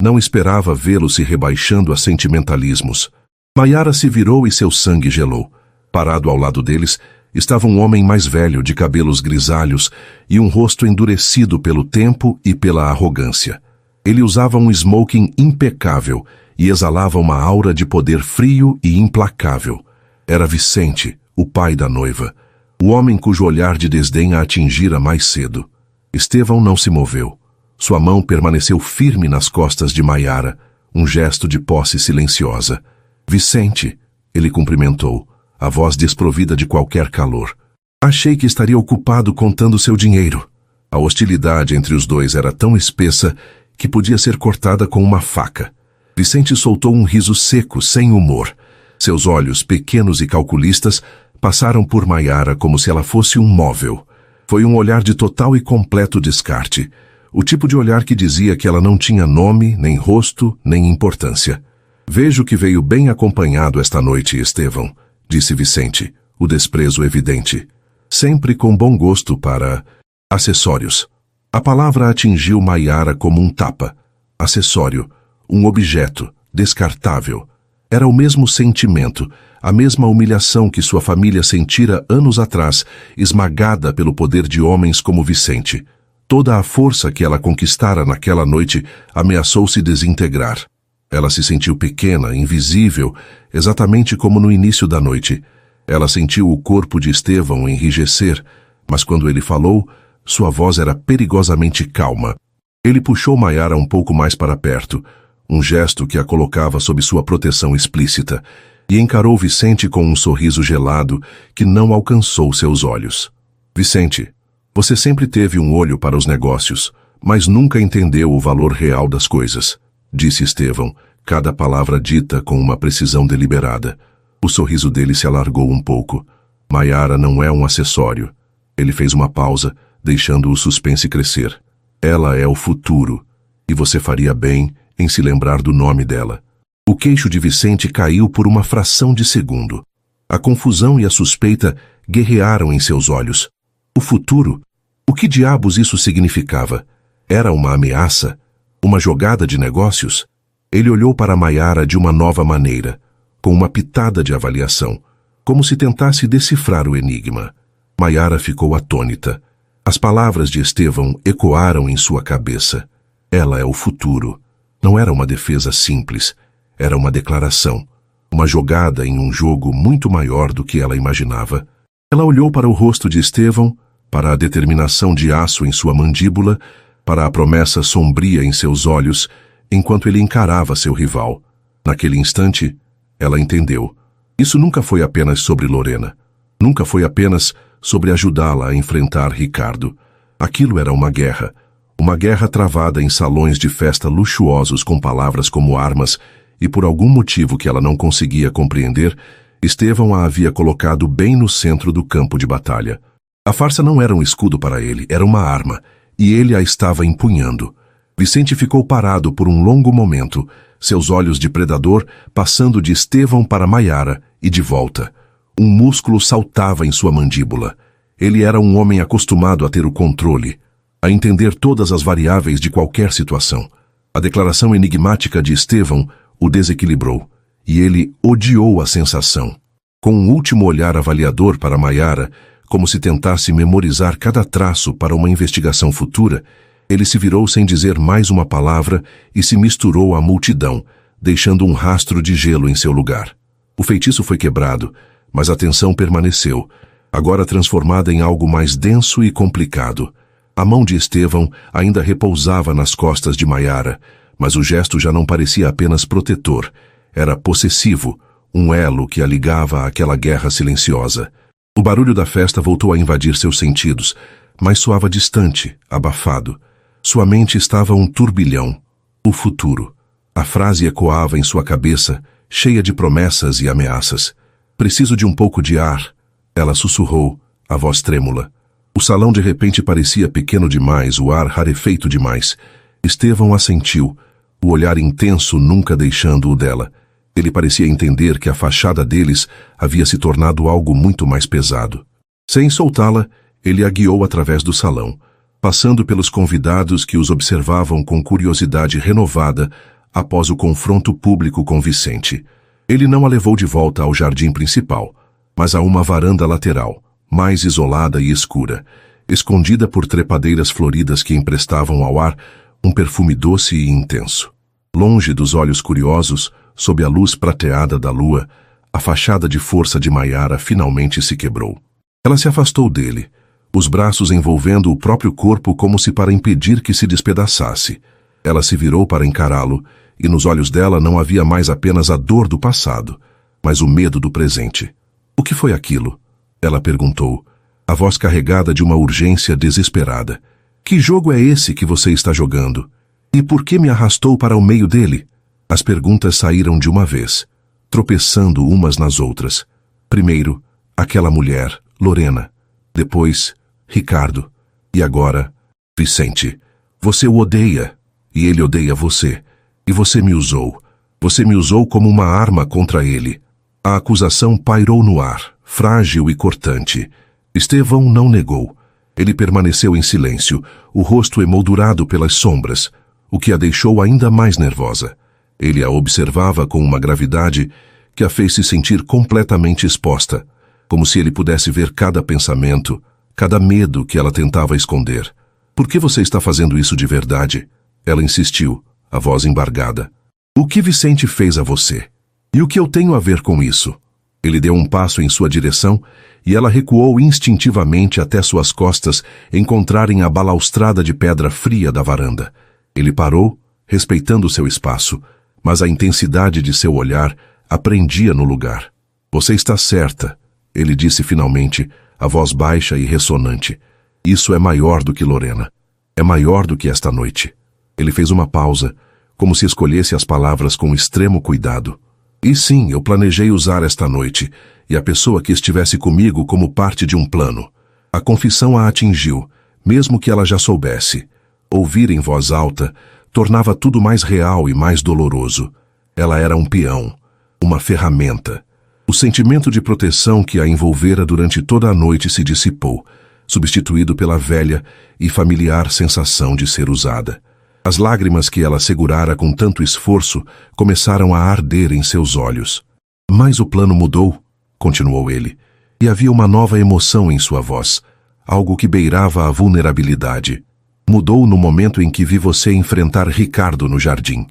Não esperava vê-lo se rebaixando a sentimentalismos. Maiara se virou e seu sangue gelou. Parado ao lado deles, estava um homem mais velho, de cabelos grisalhos e um rosto endurecido pelo tempo e pela arrogância. Ele usava um smoking impecável e exalava uma aura de poder frio e implacável. Era Vicente, o pai da noiva, o homem cujo olhar de desdém a atingira mais cedo. Estevão não se moveu. Sua mão permaneceu firme nas costas de Maiara, um gesto de posse silenciosa. Vicente, ele cumprimentou, a voz desprovida de qualquer calor. Achei que estaria ocupado contando seu dinheiro. A hostilidade entre os dois era tão espessa que podia ser cortada com uma faca. Vicente soltou um riso seco, sem humor. Seus olhos, pequenos e calculistas, passaram por Maiara como se ela fosse um móvel. Foi um olhar de total e completo descarte. O tipo de olhar que dizia que ela não tinha nome, nem rosto, nem importância. Vejo que veio bem acompanhado esta noite, Estevão, disse Vicente, o desprezo evidente. Sempre com bom gosto para acessórios. A palavra atingiu Maiara como um tapa. Acessório, um objeto, descartável. Era o mesmo sentimento, a mesma humilhação que sua família sentira anos atrás, esmagada pelo poder de homens como Vicente. Toda a força que ela conquistara naquela noite ameaçou se desintegrar. Ela se sentiu pequena, invisível, exatamente como no início da noite. Ela sentiu o corpo de Estevão enrijecer, mas quando ele falou, sua voz era perigosamente calma. Ele puxou Maiara um pouco mais para perto, um gesto que a colocava sob sua proteção explícita, e encarou Vicente com um sorriso gelado que não alcançou seus olhos. Vicente, você sempre teve um olho para os negócios, mas nunca entendeu o valor real das coisas, disse Estevão, cada palavra dita com uma precisão deliberada. O sorriso dele se alargou um pouco. Maiara não é um acessório. Ele fez uma pausa, deixando o suspense crescer. Ela é o futuro, e você faria bem em se lembrar do nome dela. O queixo de Vicente caiu por uma fração de segundo. A confusão e a suspeita guerrearam em seus olhos. O futuro? O que diabos isso significava? Era uma ameaça? Uma jogada de negócios? Ele olhou para Maiara de uma nova maneira, com uma pitada de avaliação, como se tentasse decifrar o enigma. Maiara ficou atônita. As palavras de Estevão ecoaram em sua cabeça. Ela é o futuro. Não era uma defesa simples. Era uma declaração. Uma jogada em um jogo muito maior do que ela imaginava. Ela olhou para o rosto de Estevão, para a determinação de aço em sua mandíbula, para a promessa sombria em seus olhos, enquanto ele encarava seu rival. Naquele instante, ela entendeu. Isso nunca foi apenas sobre Lorena. Nunca foi apenas sobre ajudá-la a enfrentar Ricardo. Aquilo era uma guerra travada em salões de festa luxuosos com palavras como armas, e por algum motivo que ela não conseguia compreender, Estevão a havia colocado bem no centro do campo de batalha. A farsa não era um escudo para ele, era uma arma, e ele a estava empunhando. Vicente ficou parado por um longo momento, seus olhos de predador passando de Estevão para Maiara e de volta. Um músculo saltava em sua mandíbula. Ele era um homem acostumado a ter o controle, a entender todas as variáveis de qualquer situação. A declaração enigmática de Estevão o desequilibrou, e ele odiou a sensação. Com um último olhar avaliador para Maiara, como se tentasse memorizar cada traço para uma investigação futura, ele se virou sem dizer mais uma palavra e se misturou à multidão, deixando um rastro de gelo em seu lugar. O feitiço foi quebrado, mas a tensão permaneceu, agora transformada em algo mais denso e complicado. A mão de Estevão ainda repousava nas costas de Maiara, mas o gesto já não parecia apenas protetor, era possessivo, um elo que a ligava àquela guerra silenciosa. O barulho da festa voltou a invadir seus sentidos, mas soava distante, abafado. Sua mente estava um turbilhão. O futuro. A frase ecoava em sua cabeça, cheia de promessas e ameaças. Preciso de um pouco de ar, ela sussurrou, a voz trêmula. O salão de repente parecia pequeno demais, o ar rarefeito demais. Estevão assentiu, o olhar intenso nunca deixando-o dela. Ele parecia entender que a fachada deles havia se tornado algo muito mais pesado. Sem soltá-la, ele a guiou através do salão, passando pelos convidados que os observavam com curiosidade renovada após o confronto público com Vicente. Ele não a levou de volta ao jardim principal, mas a uma varanda lateral, mais isolada e escura, escondida por trepadeiras floridas que emprestavam ao ar um perfume doce e intenso. Longe dos olhos curiosos, sob a luz prateada da lua, a fachada de força de Maiara finalmente se quebrou. Ela se afastou dele, os braços envolvendo o próprio corpo como se para impedir que se despedaçasse. Ela se virou para encará-lo, e nos olhos dela não havia mais apenas a dor do passado, mas o medo do presente. O que foi aquilo? Ela perguntou, a voz carregada de uma urgência desesperada. Que jogo é esse que você está jogando? E por que me arrastou para o meio dele? As perguntas saíram de uma vez, tropeçando umas nas outras. Primeiro, aquela mulher, Lorena. Depois, Ricardo. E agora, Vicente, você o odeia, e ele odeia você. E você me usou. Você me usou como uma arma contra ele. A acusação pairou no ar, frágil e cortante. Estevão não negou. Ele permaneceu em silêncio, o rosto emoldurado pelas sombras, o que a deixou ainda mais nervosa. Ele a observava com uma gravidade que a fez se sentir completamente exposta, como se ele pudesse ver cada pensamento, cada medo que ela tentava esconder. Por que você está fazendo isso de verdade? Ela insistiu, a voz embargada. O que Vicente fez a você? E o que eu tenho a ver com isso? Ele deu um passo em sua direção e ela recuou instintivamente até suas costas encontrarem a balaustrada de pedra fria da varanda. Ele parou, respeitando seu espaço, mas a intensidade de seu olhar a prendia no lugar. Você está certa, ele disse finalmente, a voz baixa e ressonante. Isso é maior do que Lorena. É maior do que esta noite. Ele fez uma pausa, como se escolhesse as palavras com extremo cuidado. E sim, eu planejei usar esta noite, e a pessoa que estivesse comigo como parte de um plano. A confissão a atingiu, mesmo que ela já soubesse. Ouvir em voz alta tornava tudo mais real e mais doloroso. Ela era um peão, uma ferramenta. O sentimento de proteção que a envolvera durante toda a noite se dissipou, substituído pela velha e familiar sensação de ser usada. As lágrimas que ela segurara com tanto esforço começaram a arder em seus olhos. Mas o plano mudou, continuou ele, e havia uma nova emoção em sua voz, algo que beirava a vulnerabilidade. Mudou no momento em que vi você enfrentar Ricardo no jardim.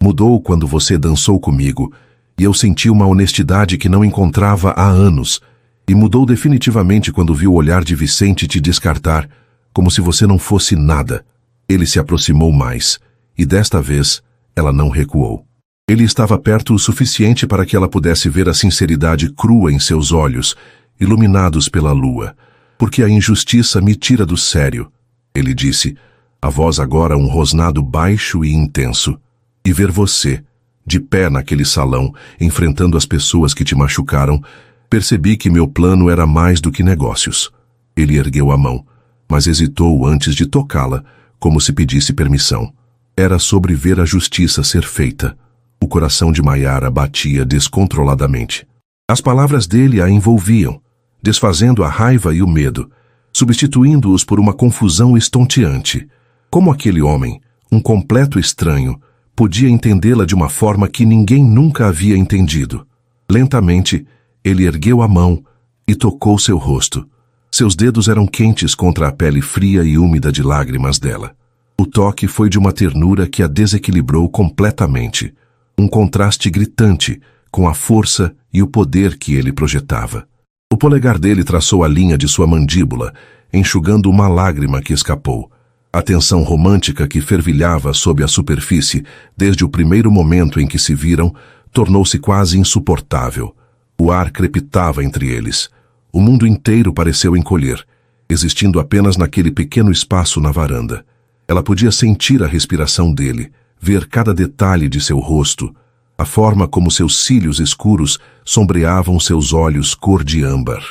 Mudou quando você dançou comigo, e eu senti uma honestidade que não encontrava há anos, e mudou definitivamente quando vi o olhar de Vicente te descartar, como se você não fosse nada. Ele se aproximou mais, e desta vez ela não recuou. Ele estava perto o suficiente para que ela pudesse ver a sinceridade crua em seus olhos, iluminados pela lua. Porque a injustiça me tira do sério, ele disse, a voz agora um rosnado baixo e intenso. E ver você, de pé naquele salão, enfrentando as pessoas que te machucaram, percebi que meu plano era mais do que negócios. Ele ergueu a mão, mas hesitou antes de tocá-la, como se pedisse permissão. Era sobre ver a justiça ser feita. O coração de Maiara batia descontroladamente. As palavras dele a envolviam, desfazendo a raiva e o medo, substituindo-os por uma confusão estonteante. Como aquele homem, um completo estranho, podia entendê-la de uma forma que ninguém nunca havia entendido? Lentamente, ele ergueu a mão e tocou seu rosto. Seus dedos eram quentes contra a pele fria e úmida de lágrimas dela. O toque foi de uma ternura que a desequilibrou completamente. Um contraste gritante com a força e o poder que ele projetava. O polegar dele traçou a linha de sua mandíbula, enxugando uma lágrima que escapou. A tensão romântica que fervilhava sob a superfície desde o primeiro momento em que se viram tornou-se quase insuportável. O ar crepitava entre eles. O mundo inteiro pareceu encolher, existindo apenas naquele pequeno espaço na varanda. Ela podia sentir a respiração dele, ver cada detalhe de seu rosto, a forma como seus cílios escuros sombreavam seus olhos cor de âmbar.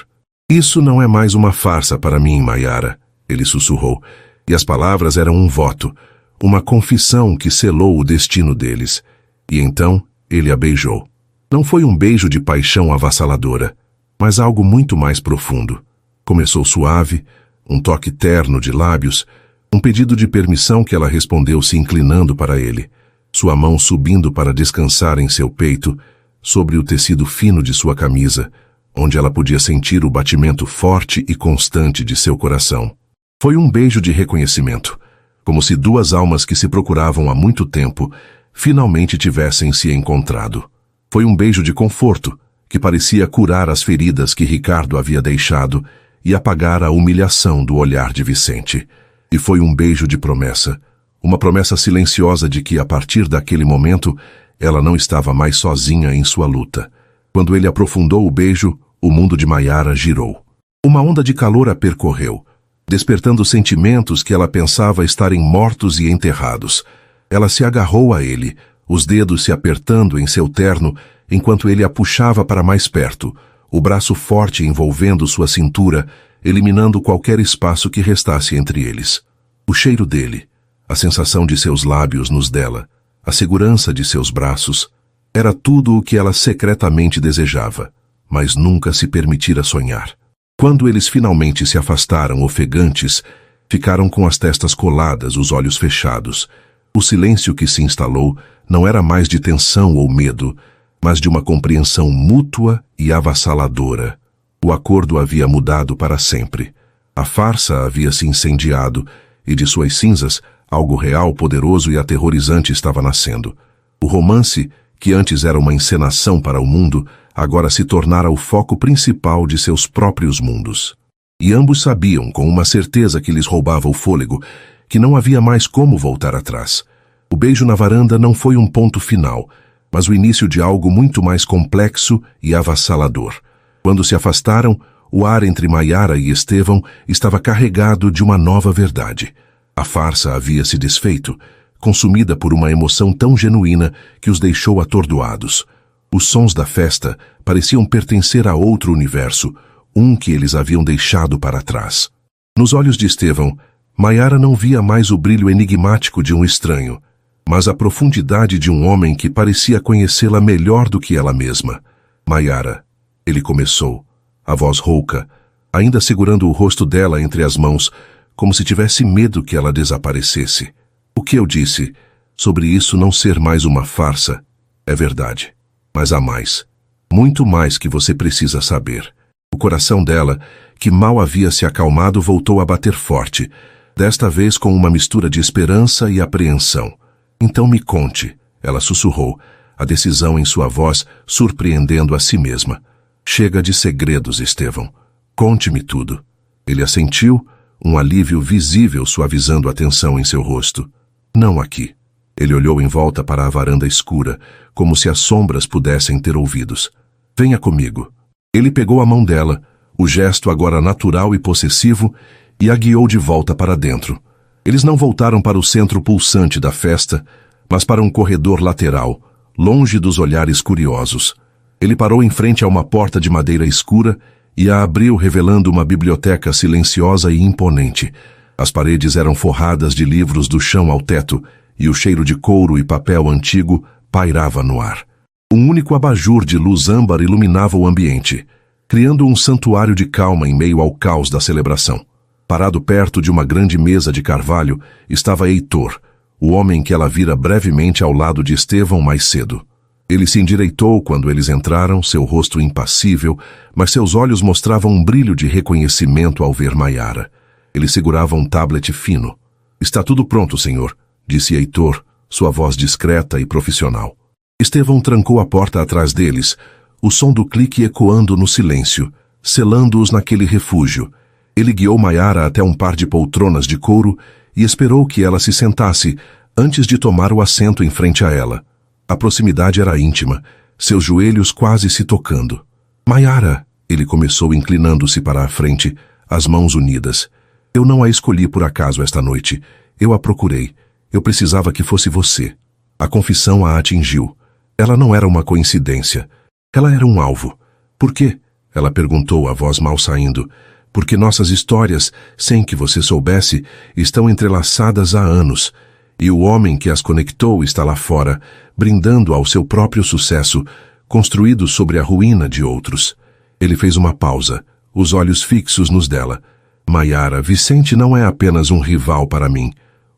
Isso não é mais uma farsa para mim, Maiara, ele sussurrou, e as palavras eram um voto, uma confissão que selou o destino deles. E então ele a beijou. Não foi um beijo de paixão avassaladora, mas algo muito mais profundo. Começou suave, um toque terno de lábios, um pedido de permissão que ela respondeu se inclinando para ele, sua mão subindo para descansar em seu peito, sobre o tecido fino de sua camisa, onde ela podia sentir o batimento forte e constante de seu coração. Foi um beijo de reconhecimento, como se duas almas que se procuravam há muito tempo finalmente tivessem se encontrado. Foi um beijo de conforto, que parecia curar as feridas que Ricardo havia deixado e apagar a humilhação do olhar de Vicente. E foi um beijo de promessa, uma promessa silenciosa de que, a partir daquele momento, ela não estava mais sozinha em sua luta. Quando ele aprofundou o beijo, o mundo de Maiara girou. Uma onda de calor a percorreu, despertando sentimentos que ela pensava estarem mortos e enterrados. Ela se agarrou a ele, os dedos se apertando em seu terno, enquanto ele a puxava para mais perto, o braço forte envolvendo sua cintura, eliminando qualquer espaço que restasse entre eles. O cheiro dele, a sensação de seus lábios nos dela, a segurança de seus braços, era tudo o que ela secretamente desejava, mas nunca se permitira sonhar. Quando eles finalmente se afastaram ofegantes, ficaram com as testas coladas, os olhos fechados. O silêncio que se instalou não era mais de tensão ou medo, mas de uma compreensão mútua e avassaladora. O acordo havia mudado para sempre. A farsa havia se incendiado, e de suas cinzas, algo real, poderoso e aterrorizante estava nascendo. O romance, que antes era uma encenação para o mundo, agora se tornara o foco principal de seus próprios mundos. E ambos sabiam, com uma certeza que lhes roubava o fôlego, que não havia mais como voltar atrás. O beijo na varanda não foi um ponto final, mas o início de algo muito mais complexo e avassalador. Quando se afastaram, o ar entre Maiara e Estevão estava carregado de uma nova verdade. A farsa havia se desfeito, consumida por uma emoção tão genuína que os deixou atordoados. Os sons da festa pareciam pertencer a outro universo, um que eles haviam deixado para trás. Nos olhos de Estevão, Maiara não via mais o brilho enigmático de um estranho, mas a profundidade de um homem que parecia conhecê-la melhor do que ela mesma. Maiara, ele começou, a voz rouca, ainda segurando o rosto dela entre as mãos, como se tivesse medo que ela desaparecesse. O que eu disse sobre isso não ser mais uma farsa é verdade, mas há mais. Muito mais que você precisa saber. O coração dela, que mal havia se acalmado, voltou a bater forte, desta vez com uma mistura de esperança e apreensão. Então me conte, ela sussurrou, a decisão em sua voz surpreendendo a si mesma. Chega de segredos, Estevão. Conte-me tudo. Ele assentiu, um alívio visível suavizando a tensão em seu rosto. Não aqui. Ele olhou em volta para a varanda escura, como se as sombras pudessem ter ouvidos. Venha comigo. Ele pegou a mão dela, o gesto agora natural e possessivo, e a guiou de volta para dentro. Eles não voltaram para o centro pulsante da festa, mas para um corredor lateral, longe dos olhares curiosos. Ele parou em frente a uma porta de madeira escura e a abriu, revelando uma biblioteca silenciosa e imponente. As paredes eram forradas de livros do chão ao teto, e o cheiro de couro e papel antigo pairava no ar. Um único abajur de luz âmbar iluminava o ambiente, criando um santuário de calma em meio ao caos da celebração. Parado perto de uma grande mesa de carvalho estava Heitor, o homem que ela vira brevemente ao lado de Estevão mais cedo. Ele se endireitou quando eles entraram, seu rosto impassível, mas seus olhos mostravam um brilho de reconhecimento ao ver Maiara. Ele segurava um tablet fino. Está tudo pronto, senhor, disse Heitor, sua voz discreta e profissional. Estevão trancou a porta atrás deles, o som do clique ecoando no silêncio, selando-os naquele refúgio. Ele guiou Maiara até um par de poltronas de couro e esperou que ela se sentasse antes de tomar o assento em frente a ela. A proximidade era íntima, seus joelhos quase se tocando. Maiara, ele começou inclinando-se para a frente, as mãos unidas. Eu não a escolhi por acaso esta noite. Eu a procurei. Eu precisava que fosse você. A confissão a atingiu. Ela não era uma coincidência. Ela era um alvo. Por quê? Ela perguntou, a voz mal saindo. Porque nossas histórias, sem que você soubesse, estão entrelaçadas há anos. E o homem que as conectou está lá fora, brindando ao seu próprio sucesso, construído sobre a ruína de outros. Ele fez uma pausa, os olhos fixos nos dela. Maiara, Vicente não é apenas um rival para mim.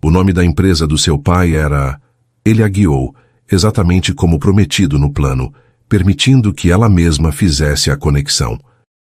O nome da empresa do seu pai era... Ele a guiou, exatamente como prometido no plano, permitindo que ela mesma fizesse a conexão.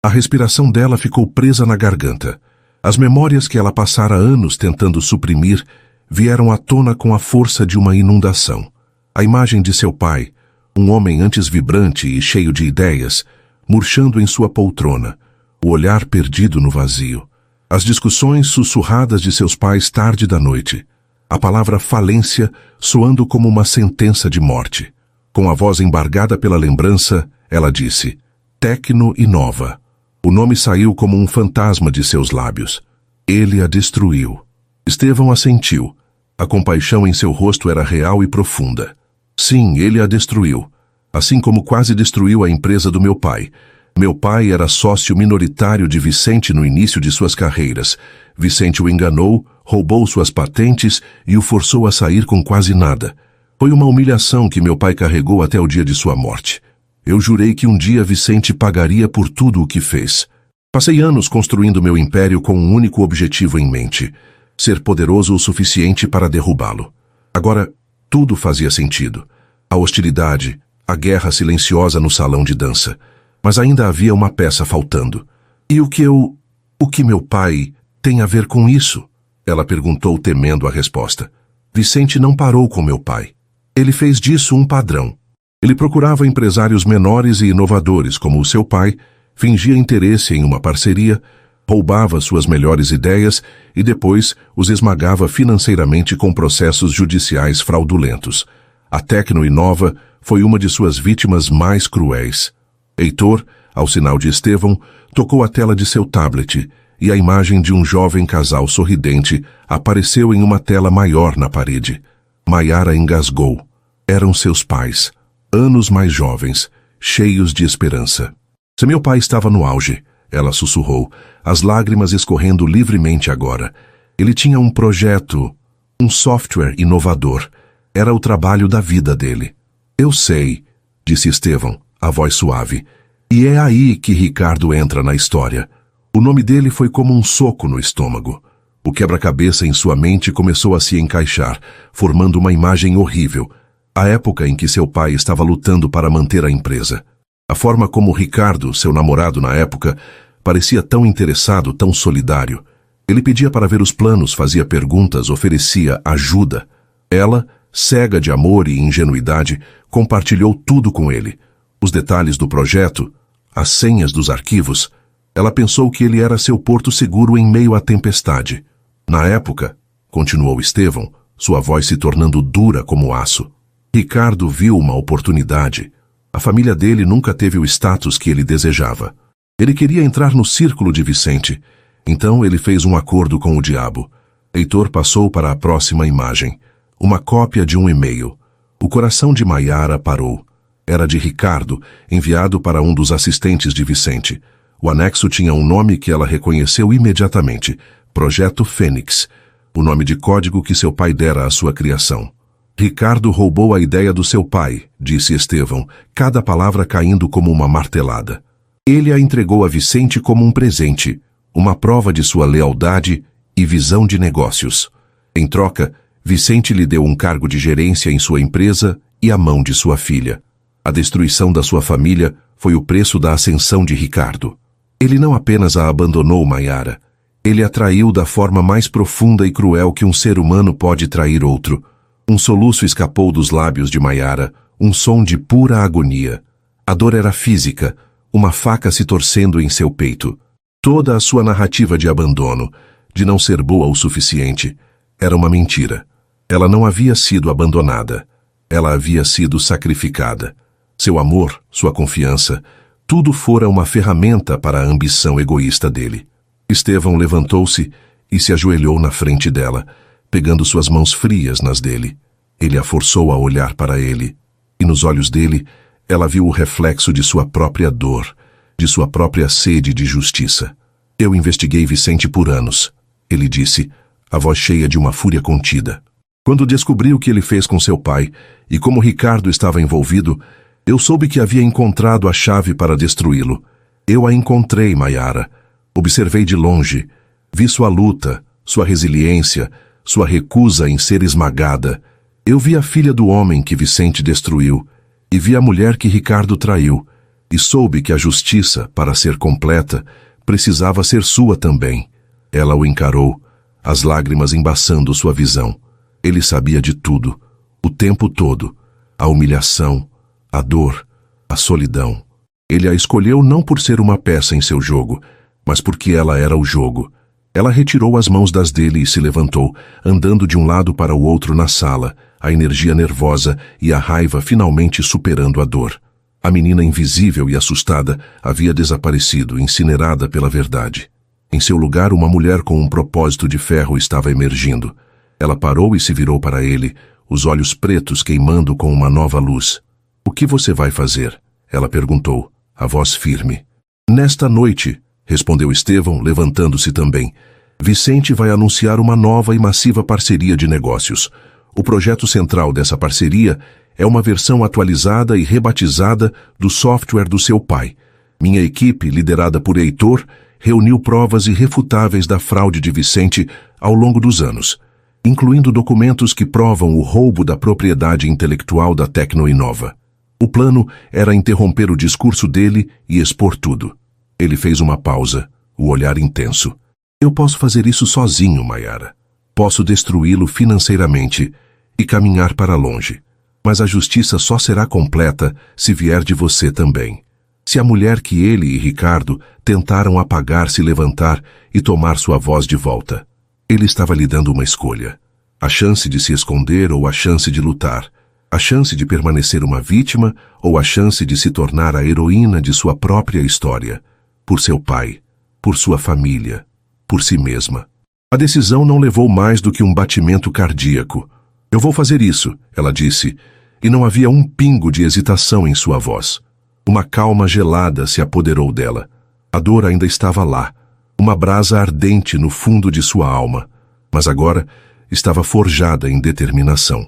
A respiração dela ficou presa na garganta. As memórias que ela passara anos tentando suprimir vieram à tona com a força de uma inundação. A imagem de seu pai, um homem antes vibrante e cheio de ideias, murchando em sua poltrona, o olhar perdido no vazio. As discussões sussurradas de seus pais tarde da noite. A palavra falência soando como uma sentença de morte. Com a voz embargada pela lembrança, ela disse, Tecno Inova. O nome saiu como um fantasma de seus lábios. Ele a destruiu. Estevão assentiu. A compaixão em seu rosto era real e profunda. Sim, ele a destruiu. Assim como quase destruiu a empresa do meu pai. Meu pai era sócio minoritário de Vicente no início de suas carreiras. Vicente o enganou, roubou suas patentes e o forçou a sair com quase nada. Foi uma humilhação que meu pai carregou até o dia de sua morte. Eu jurei que um dia Vicente pagaria por tudo o que fez. Passei anos construindo meu império com um único objetivo em mente: ser poderoso o suficiente para derrubá-lo. Agora, tudo fazia sentido. A hostilidade, a guerra silenciosa no salão de dança. Mas ainda havia uma peça faltando. E o que meu pai tem a ver com isso? Ela perguntou, temendo a resposta. Vicente não parou com meu pai. Ele fez disso um padrão. Ele procurava empresários menores e inovadores como o seu pai, fingia interesse em uma parceria, roubava suas melhores ideias e depois os esmagava financeiramente com processos judiciais fraudulentos. A Tecno Inova foi uma de suas vítimas mais cruéis. Heitor, ao sinal de Estevão, tocou a tela de seu tablet e a imagem de um jovem casal sorridente apareceu em uma tela maior na parede. Maiara engasgou. Eram seus pais, anos mais jovens, cheios de esperança. Se meu pai estava no auge, ela sussurrou, as lágrimas escorrendo livremente agora. Ele tinha um projeto, um software inovador. Era o trabalho da vida dele. Eu sei, disse Estevão, a voz suave. E é aí que Ricardo entra na história. O nome dele foi como um soco no estômago. O quebra-cabeça em sua mente começou a se encaixar, formando uma imagem horrível. A época em que seu pai estava lutando para manter a empresa. A forma como Ricardo, seu namorado na época, parecia tão interessado, tão solidário. Ele pedia para ver os planos, fazia perguntas, oferecia ajuda. Ela, cega de amor e ingenuidade, compartilhou tudo com ele. Os detalhes do projeto, as senhas dos arquivos. Ela pensou que ele era seu porto seguro em meio à tempestade. Na época, continuou Estevão, sua voz se tornando dura como aço, Ricardo viu uma oportunidade. A família dele nunca teve o status que ele desejava. Ele queria entrar no círculo de Vicente. Então ele fez um acordo com o diabo. Heitor passou para a próxima imagem. Uma cópia de um e-mail. O coração de Maiara parou. Era de Ricardo, enviado para um dos assistentes de Vicente. O anexo tinha um nome que ela reconheceu imediatamente. Projeto Fênix. O nome de código que seu pai dera à sua criação. Ricardo roubou a ideia do seu pai, disse Estevão, cada palavra caindo como uma martelada. Ele a entregou a Vicente como um presente, uma prova de sua lealdade e visão de negócios. Em troca, Vicente lhe deu um cargo de gerência em sua empresa e a mão de sua filha. A destruição da sua família foi o preço da ascensão de Ricardo. Ele não apenas a abandonou, Maiara. Ele a traiu da forma mais profunda e cruel que um ser humano pode trair outro. Um soluço escapou dos lábios de Maiara, um som de pura agonia. A dor era física, uma faca se torcendo em seu peito. Toda a sua narrativa de abandono, de não ser boa o suficiente, era uma mentira. Ela não havia sido abandonada. Ela havia sido sacrificada. Seu amor, sua confiança, tudo fora uma ferramenta para a ambição egoísta dele. Estevão levantou-se e se ajoelhou na frente dela, pegando suas mãos frias nas dele. Ele a forçou a olhar para ele, e nos olhos dele, ela viu o reflexo de sua própria dor, de sua própria sede de justiça. Eu investiguei Vicente por anos, ele disse, a voz cheia de uma fúria contida. Quando descobri o que ele fez com seu pai, e como Ricardo estava envolvido, eu soube que havia encontrado a chave para destruí-lo. Eu a encontrei, Maiara. Observei de longe, vi sua luta, sua resiliência, sua recusa em ser esmagada. Eu vi a filha do homem que Vicente destruiu, e vi a mulher que Ricardo traiu, e soube que a justiça, para ser completa, precisava ser sua também. Ela o encarou, as lágrimas embaçando sua visão. Ele sabia de tudo, o tempo todo, a humilhação, a dor, a solidão. Ele a escolheu não por ser uma peça em seu jogo, mas porque ela era o jogo. Ela retirou as mãos das dele e se levantou, andando de um lado para o outro na sala, a energia nervosa e a raiva finalmente superando a dor. A menina invisível e assustada havia desaparecido, incinerada pela verdade. Em seu lugar, uma mulher com um propósito de ferro estava emergindo. Ela parou e se virou para ele, os olhos pretos queimando com uma nova luz. "O que você vai fazer?" ela perguntou, a voz firme. Nesta noite, respondeu Estevão, levantando-se também, Vicente vai anunciar uma nova e massiva parceria de negócios. O projeto central dessa parceria é uma versão atualizada e rebatizada do software do seu pai. Minha equipe, liderada por Heitor, reuniu provas irrefutáveis da fraude de Vicente ao longo dos anos, incluindo documentos que provam o roubo da propriedade intelectual da Tecnoinova. O plano era interromper o discurso dele e expor tudo. Ele fez uma pausa, o olhar intenso. Eu posso fazer isso sozinho, Maiara. Posso destruí-lo financeiramente e caminhar para longe. Mas a justiça só será completa se vier de você também. Se a mulher que ele e Ricardo tentaram apagar se levantar e tomar sua voz de volta. Ele estava lhe dando uma escolha. A chance de se esconder ou a chance de lutar. A chance de permanecer uma vítima ou a chance de se tornar a heroína de sua própria história. Por seu pai, por sua família, por si mesma. A decisão não levou mais do que um batimento cardíaco. Eu vou fazer isso, ela disse, e não havia um pingo de hesitação em sua voz. Uma calma gelada se apoderou dela. A dor ainda estava lá, uma brasa ardente no fundo de sua alma, mas agora estava forjada em determinação.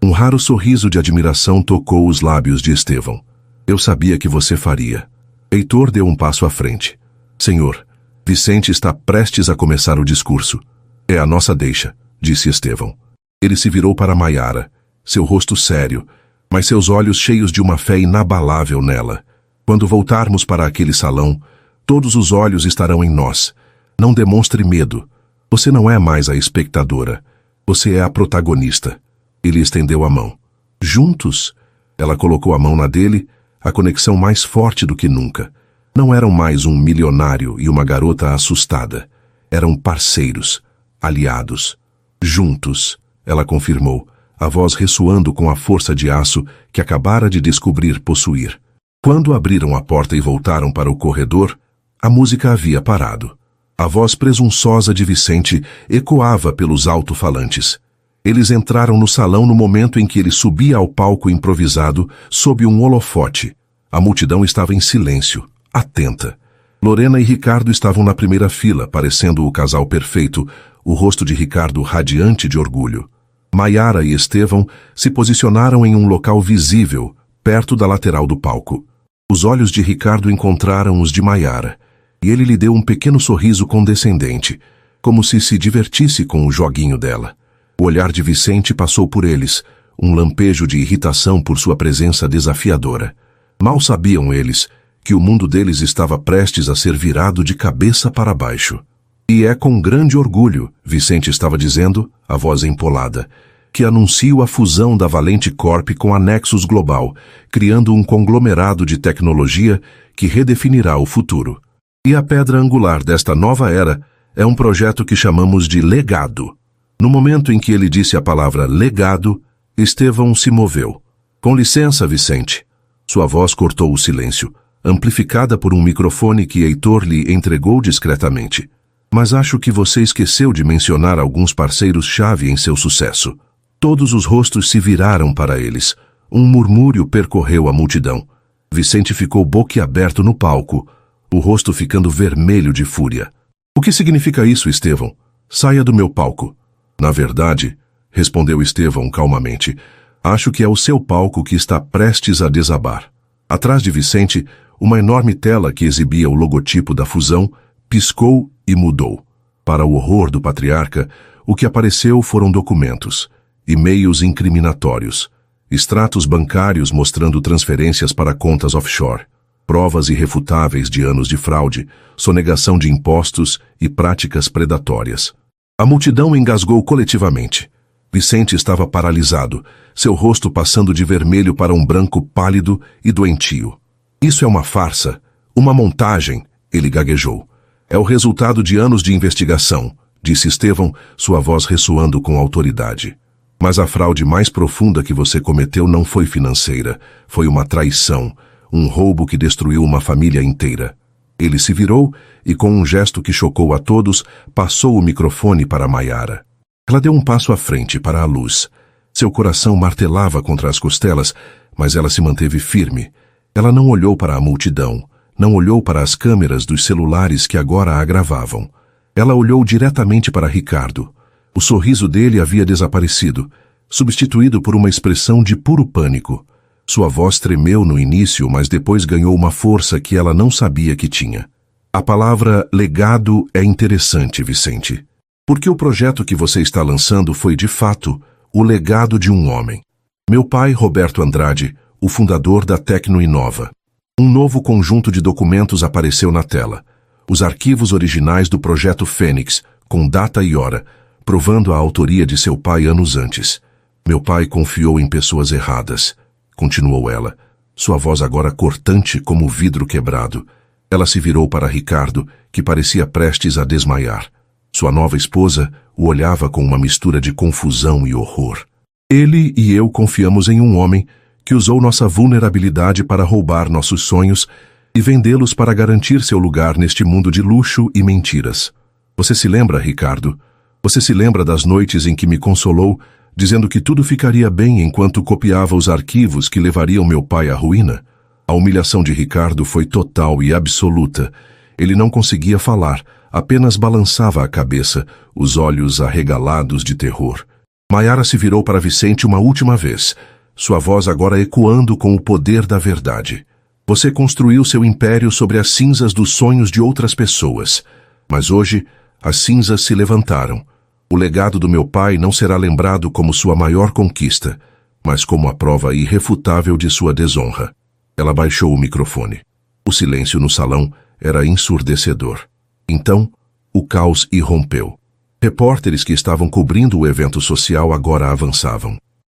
Um raro sorriso de admiração tocou os lábios de Estevão. Eu sabia que você faria. Heitor deu um passo à frente. Senhor, Vicente está prestes a começar o discurso. É a nossa deixa, disse Estevão. Ele se virou para Maiara, seu rosto sério, mas seus olhos cheios de uma fé inabalável nela. Quando voltarmos para aquele salão, todos os olhos estarão em nós. Não demonstre medo. Você não é mais a espectadora. Você é a protagonista. Ele estendeu a mão. Juntos, ela colocou a mão na dele, a conexão mais forte do que nunca. Não eram mais um milionário e uma garota assustada. Eram parceiros, aliados. Juntos, ela confirmou, a voz ressoando com a força de aço que acabara de descobrir possuir. Quando abriram a porta e voltaram para o corredor, a música havia parado. A voz presunçosa de Vicente ecoava pelos alto-falantes. Eles entraram no salão no momento em que ele subia ao palco improvisado sob um holofote. A multidão estava em silêncio, atenta. Lorena e Ricardo estavam na primeira fila, parecendo o casal perfeito, o rosto de Ricardo radiante de orgulho. Maiara e Estevão se posicionaram em um local visível, perto da lateral do palco. Os olhos de Ricardo encontraram os de Maiara, e ele lhe deu um pequeno sorriso condescendente, como se divertisse com o joguinho dela. O olhar de Vicente passou por eles, um lampejo de irritação por sua presença desafiadora. Mal sabiam eles que o mundo deles estava prestes a ser virado de cabeça para baixo. E é com grande orgulho, Vicente estava dizendo, a voz empolada, que anuncio a fusão da Valente Corp com a Nexus Global, criando um conglomerado de tecnologia que redefinirá o futuro. E a pedra angular desta nova era é um projeto que chamamos de legado. No momento em que ele disse a palavra legado, Estevão se moveu. Com licença, Vicente. Sua voz cortou o silêncio, amplificada por um microfone que Heitor lhe entregou discretamente. Mas acho que você esqueceu de mencionar alguns parceiros-chave em seu sucesso. Todos os rostos se viraram para eles. Um murmúrio percorreu a multidão. Vicente ficou boquiaberto no palco, o rosto ficando vermelho de fúria. O que significa isso, Estevão? Saia do meu palco. Na verdade, respondeu Estevão calmamente, acho que é o seu palco que está prestes a desabar. Atrás de Vicente, uma enorme tela que exibia o logotipo da fusão piscou e mudou. Para o horror do patriarca, o que apareceu foram documentos, e-mails incriminatórios, extratos bancários mostrando transferências para contas offshore, provas irrefutáveis de anos de fraude, sonegação de impostos e práticas predatórias. A multidão engasgou coletivamente. Vicente estava paralisado, seu rosto passando de vermelho para um branco pálido e doentio. Isso é uma farsa, uma montagem, ele gaguejou. É o resultado de anos de investigação, disse Estevão, sua voz ressoando com autoridade. Mas a fraude mais profunda que você cometeu não foi financeira, foi uma traição, um roubo que destruiu uma família inteira. Ele se virou e, com um gesto que chocou a todos, passou o microfone para Maiara. Ela deu um passo à frente para a luz. Seu coração martelava contra as costelas, mas ela se manteve firme. Ela não olhou para a multidão, não olhou para as câmeras dos celulares que agora a gravavam. Ela olhou diretamente para Ricardo. O sorriso dele havia desaparecido, substituído por uma expressão de puro pânico. Sua voz tremeu no início, mas depois ganhou uma força que ela não sabia que tinha. A palavra legado é interessante, Vicente. Porque o projeto que você está lançando foi, de fato, o legado de um homem. Meu pai, Roberto Andrade, o fundador da Tecnoinova. Um novo conjunto de documentos apareceu na tela. Os arquivos originais do projeto Fênix, com data e hora, provando a autoria de seu pai anos antes. Meu pai confiou em pessoas erradas, continuou ela, sua voz agora cortante como vidro quebrado. Ela se virou para Ricardo, que parecia prestes a desmaiar. Sua nova esposa o olhava com uma mistura de confusão e horror. Ele e eu confiamos em um homem que usou nossa vulnerabilidade para roubar nossos sonhos e vendê-los para garantir seu lugar neste mundo de luxo e mentiras. Você se lembra, Ricardo? Você se lembra das noites em que me consolou, dizendo que tudo ficaria bem enquanto copiava os arquivos que levariam meu pai à ruína? A humilhação de Ricardo foi total e absoluta. Ele não conseguia falar, apenas balançava a cabeça, os olhos arregalados de terror. Maiara se virou para Vicente uma última vez, sua voz agora ecoando com o poder da verdade. Você construiu seu império sobre as cinzas dos sonhos de outras pessoas. Mas hoje, as cinzas se levantaram. O legado do meu pai não será lembrado como sua maior conquista, mas como a prova irrefutável de sua desonra. Ela baixou o microfone. O silêncio no salão era ensurdecedor. Então, o caos irrompeu. Repórteres que estavam cobrindo o evento social agora avançavam.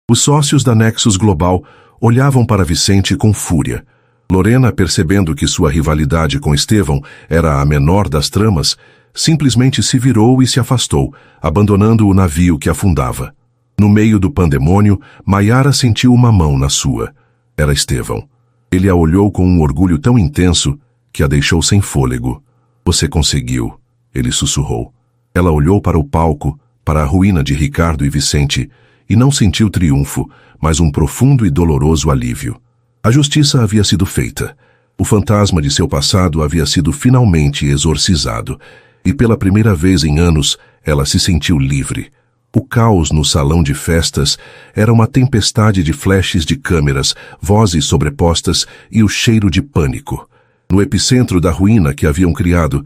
Os sócios da Nexus Global olhavam para Vicente com fúria. Lorena, percebendo que sua rivalidade com Estevão era a menor das tramas, simplesmente se virou e se afastou, abandonando o navio que afundava. No meio do pandemônio, Maiara sentiu uma mão na sua. Era Estevão. Ele a olhou com um orgulho tão intenso que a deixou sem fôlego. Você conseguiu, ele sussurrou. Ela olhou para o palco, para a ruína de Ricardo e Vicente, e não sentiu triunfo, mas um profundo e doloroso alívio. A justiça havia sido feita. O fantasma de seu passado havia sido finalmente exorcizado, e pela primeira vez em anos, ela se sentiu livre. O caos no salão de festas era uma tempestade de flashes de câmeras, vozes sobrepostas e o cheiro de pânico. No epicentro da ruína que haviam criado,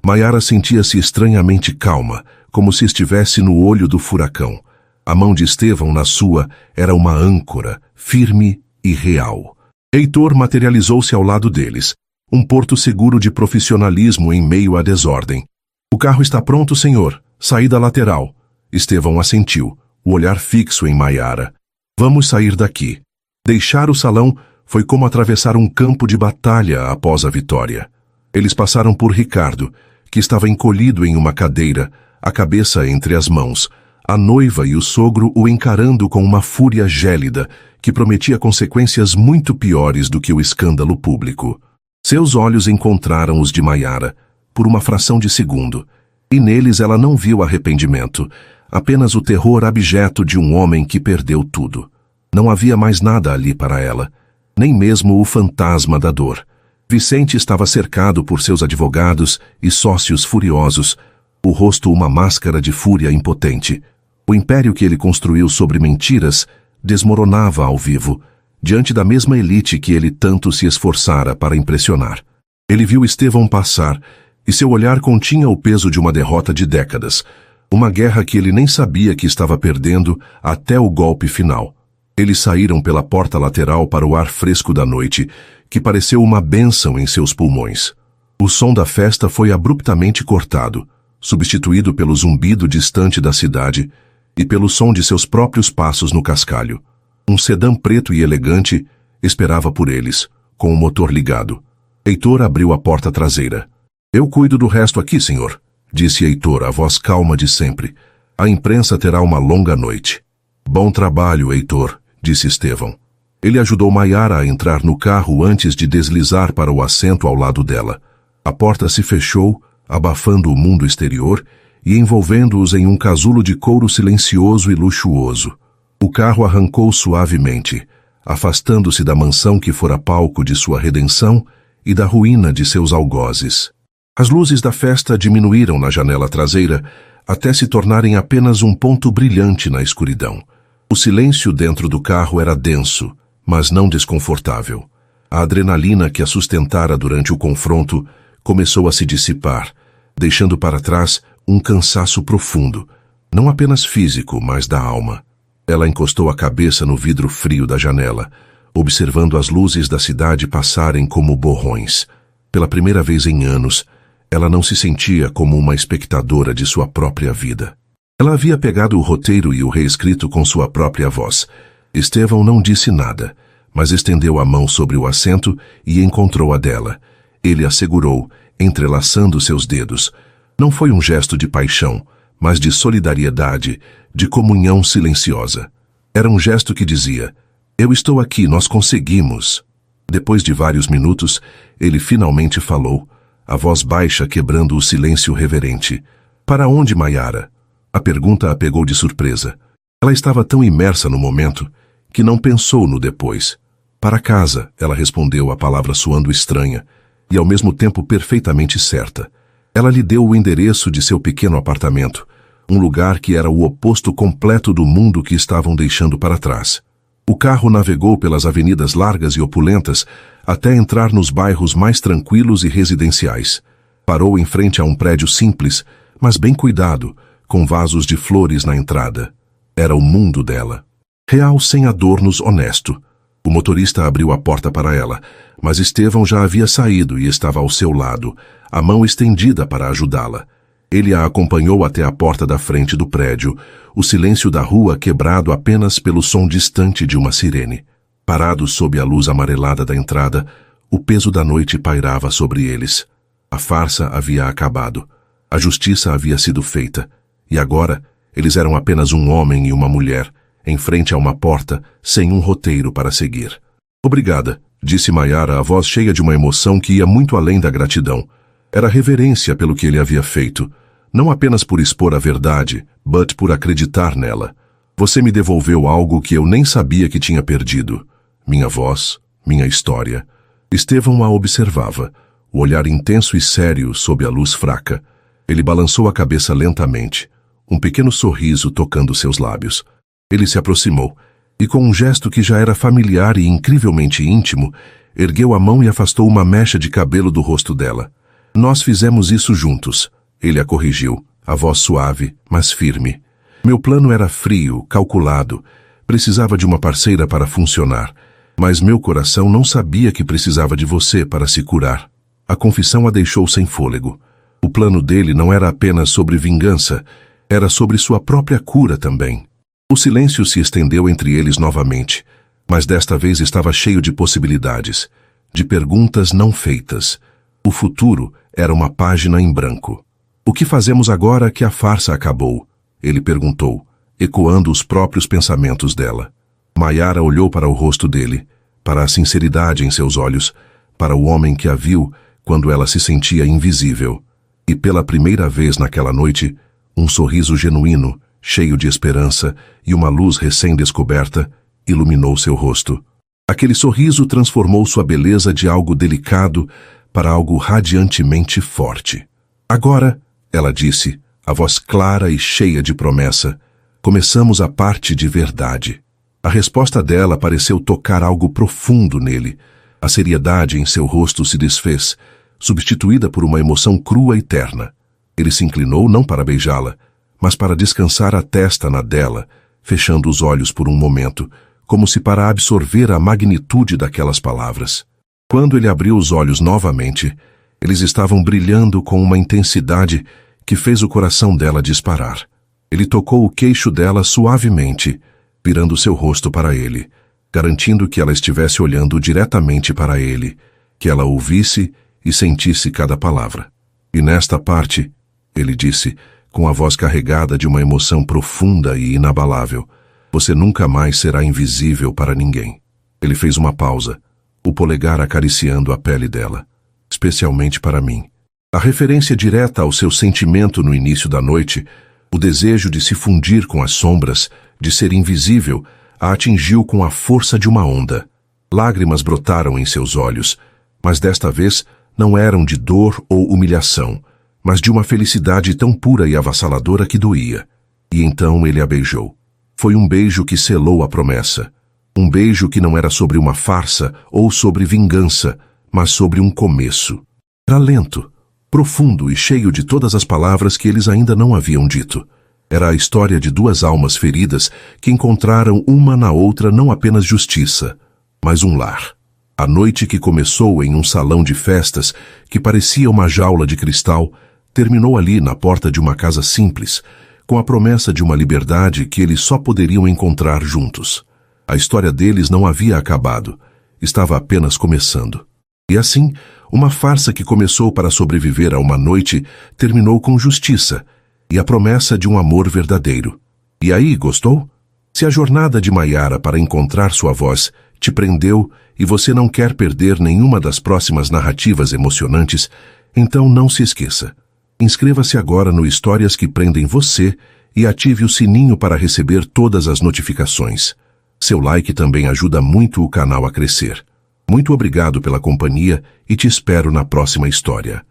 Maiara sentia-se estranhamente calma, como se estivesse no olho do furacão. A mão de Estevão na sua era uma âncora, firme e real. Heitor materializou-se ao lado deles, um porto seguro de profissionalismo em meio à desordem. O carro está pronto, senhor. Saída lateral. Estevão assentiu, o olhar fixo em Maiara. Vamos sair daqui. Deixar o salão foi como atravessar um campo de batalha após a vitória. Eles passaram por Ricardo, que estava encolhido em uma cadeira, a cabeça entre as mãos, a noiva e o sogro o encarando com uma fúria gélida que prometia consequências muito piores do que o escândalo público. Seus olhos encontraram os de Maiara, por uma fração de segundo, e neles ela não viu arrependimento, apenas o terror abjeto de um homem que perdeu tudo. Não havia mais nada ali para ela, nem mesmo o fantasma da dor. Vicente estava cercado por seus advogados e sócios furiosos, o rosto uma máscara de fúria impotente. O império que ele construiu sobre mentiras desmoronava ao vivo, diante da mesma elite que ele tanto se esforçara para impressionar. Ele viu Estevão passar, e seu olhar continha o peso de uma derrota de décadas, uma guerra que ele nem sabia que estava perdendo até o golpe final. Eles saíram pela porta lateral para o ar fresco da noite, que pareceu uma bênção em seus pulmões. O som da festa foi abruptamente cortado, substituído pelo zumbido distante da cidade e pelo som de seus próprios passos no cascalho. Um sedã preto e elegante esperava por eles, com o motor ligado. Heitor abriu a porta traseira. Eu cuido do resto aqui, senhor, disse Heitor, a voz calma de sempre. A imprensa terá uma longa noite. Bom trabalho, Heitor, disse Estevão. Ele ajudou Maiara a entrar no carro antes de deslizar para o assento ao lado dela. A porta se fechou, abafando o mundo exterior e envolvendo-os em um casulo de couro silencioso e luxuoso. O carro arrancou suavemente, afastando-se da mansão que fora palco de sua redenção e da ruína de seus algozes. As luzes da festa diminuíram na janela traseira até se tornarem apenas um ponto brilhante na escuridão. O silêncio dentro do carro era denso, mas não desconfortável. A adrenalina que a sustentara durante o confronto começou a se dissipar, deixando para trás um cansaço profundo, não apenas físico, mas da alma. Ela encostou a cabeça no vidro frio da janela, observando as luzes da cidade passarem como borrões. Pela primeira vez em anos, ela não se sentia como uma espectadora de sua própria vida. Ela havia pegado o roteiro e o reescrito com sua própria voz. Estevão não disse nada, mas estendeu a mão sobre o assento e encontrou a dela. Ele a segurou, entrelaçando seus dedos. Não foi um gesto de paixão, mas de solidariedade, de comunhão silenciosa. Era um gesto que dizia: "Eu estou aqui, nós conseguimos." Depois de vários minutos, ele finalmente falou, a voz baixa quebrando o silêncio reverente. "Para onde, Maiara?" A pergunta a pegou de surpresa. Ela estava tão imersa no momento que não pensou no depois. "Para casa," ela respondeu, a palavra soando estranha e ao mesmo tempo perfeitamente certa. Ela lhe deu o endereço de seu pequeno apartamento, um lugar que era o oposto completo do mundo que estavam deixando para trás. O carro navegou pelas avenidas largas e opulentas até entrar nos bairros mais tranquilos e residenciais. Parou em frente a um prédio simples, mas bem cuidado, com vasos de flores na entrada. Era o mundo dela. Real, sem adornos, honesto. O motorista abriu a porta para ela, mas Estevão já havia saído e estava ao seu lado, a mão estendida para ajudá-la. Ele a acompanhou até a porta da frente do prédio, o silêncio da rua quebrado apenas pelo som distante de uma sirene. Parados sob a luz amarelada da entrada, o peso da noite pairava sobre eles. A farsa havia acabado. A justiça havia sido feita. E agora, eles eram apenas um homem e uma mulher, em frente a uma porta, sem um roteiro para seguir. "Obrigada", disse Maiara, a voz cheia de uma emoção que ia muito além da gratidão. Era reverência pelo que ele havia feito, não apenas por expor a verdade, mas por acreditar nela. "Você me devolveu algo que eu nem sabia que tinha perdido. Minha voz, minha história." Estevão a observava, o olhar intenso e sério sob a luz fraca. Ele balançou a cabeça lentamente, um pequeno sorriso tocando seus lábios. Ele se aproximou, e com um gesto que já era familiar e incrivelmente íntimo, ergueu a mão e afastou uma mecha de cabelo do rosto dela. "Nós fizemos isso juntos", ele a corrigiu, a voz suave, mas firme. "Meu plano era frio, calculado, precisava de uma parceira para funcionar, mas meu coração não sabia que precisava de você para se curar." A confissão a deixou sem fôlego. O plano dele não era apenas sobre vingança, era sobre sua própria cura também. O silêncio se estendeu entre eles novamente, mas desta vez estava cheio de possibilidades, de perguntas não feitas. O futuro era uma página em branco. "O que fazemos agora que a farsa acabou?" ele perguntou, ecoando os próprios pensamentos dela. Maiara olhou para o rosto dele, para a sinceridade em seus olhos, para o homem que a viu quando ela se sentia invisível. E pela primeira vez naquela noite, um sorriso genuíno, cheio de esperança e uma luz recém-descoberta, iluminou seu rosto. Aquele sorriso transformou sua beleza de algo delicado para algo radiantemente forte. "Agora", ela disse, a voz clara e cheia de promessa, "começamos a parte de verdade." A resposta dela pareceu tocar algo profundo nele. A seriedade em seu rosto se desfez, substituída por uma emoção crua e terna. Ele se inclinou não para beijá-la, mas para descansar a testa na dela, fechando os olhos por um momento, como se para absorver a magnitude daquelas palavras. Quando ele abriu os olhos novamente, eles estavam brilhando com uma intensidade que fez o coração dela disparar. Ele tocou o queixo dela suavemente, virando seu rosto para ele, garantindo que ela estivesse olhando diretamente para ele, que ela ouvisse e sentisse cada palavra. "E nesta parte", ele disse, com a voz carregada de uma emoção profunda e inabalável, "você nunca mais será invisível para ninguém." Ele fez uma pausa, o polegar acariciando a pele dela. "Especialmente para mim." A referência direta ao seu sentimento no início da noite, o desejo de se fundir com as sombras, de ser invisível, a atingiu com a força de uma onda. Lágrimas brotaram em seus olhos, Mas desta vez não eram de dor ou humilhação, mas de uma felicidade tão pura e avassaladora que doía. E então ele a beijou. Foi um beijo que selou a promessa. Um beijo que não era sobre uma farsa ou sobre vingança, mas sobre um começo. Era lento, profundo e cheio de todas as palavras que eles ainda não haviam dito. Era a história de duas almas feridas que encontraram uma na outra não apenas justiça, mas um lar. A noite que começou em um salão de festas que parecia uma jaula de cristal, terminou ali na porta de uma casa simples, com a promessa de uma liberdade que eles só poderiam encontrar juntos. A história deles não havia acabado, estava apenas começando. E assim, uma farsa que começou para sobreviver a uma noite terminou com justiça e a promessa de um amor verdadeiro. E aí, gostou? Se a jornada de Mayara para encontrar sua voz te prendeu e você não quer perder nenhuma das próximas narrativas emocionantes, então não se esqueça. Inscreva-se agora no Histórias que Prendem Você e ative o sininho para receber todas as notificações. Seu like também ajuda muito o canal a crescer. Muito obrigado pela companhia e te espero na próxima história.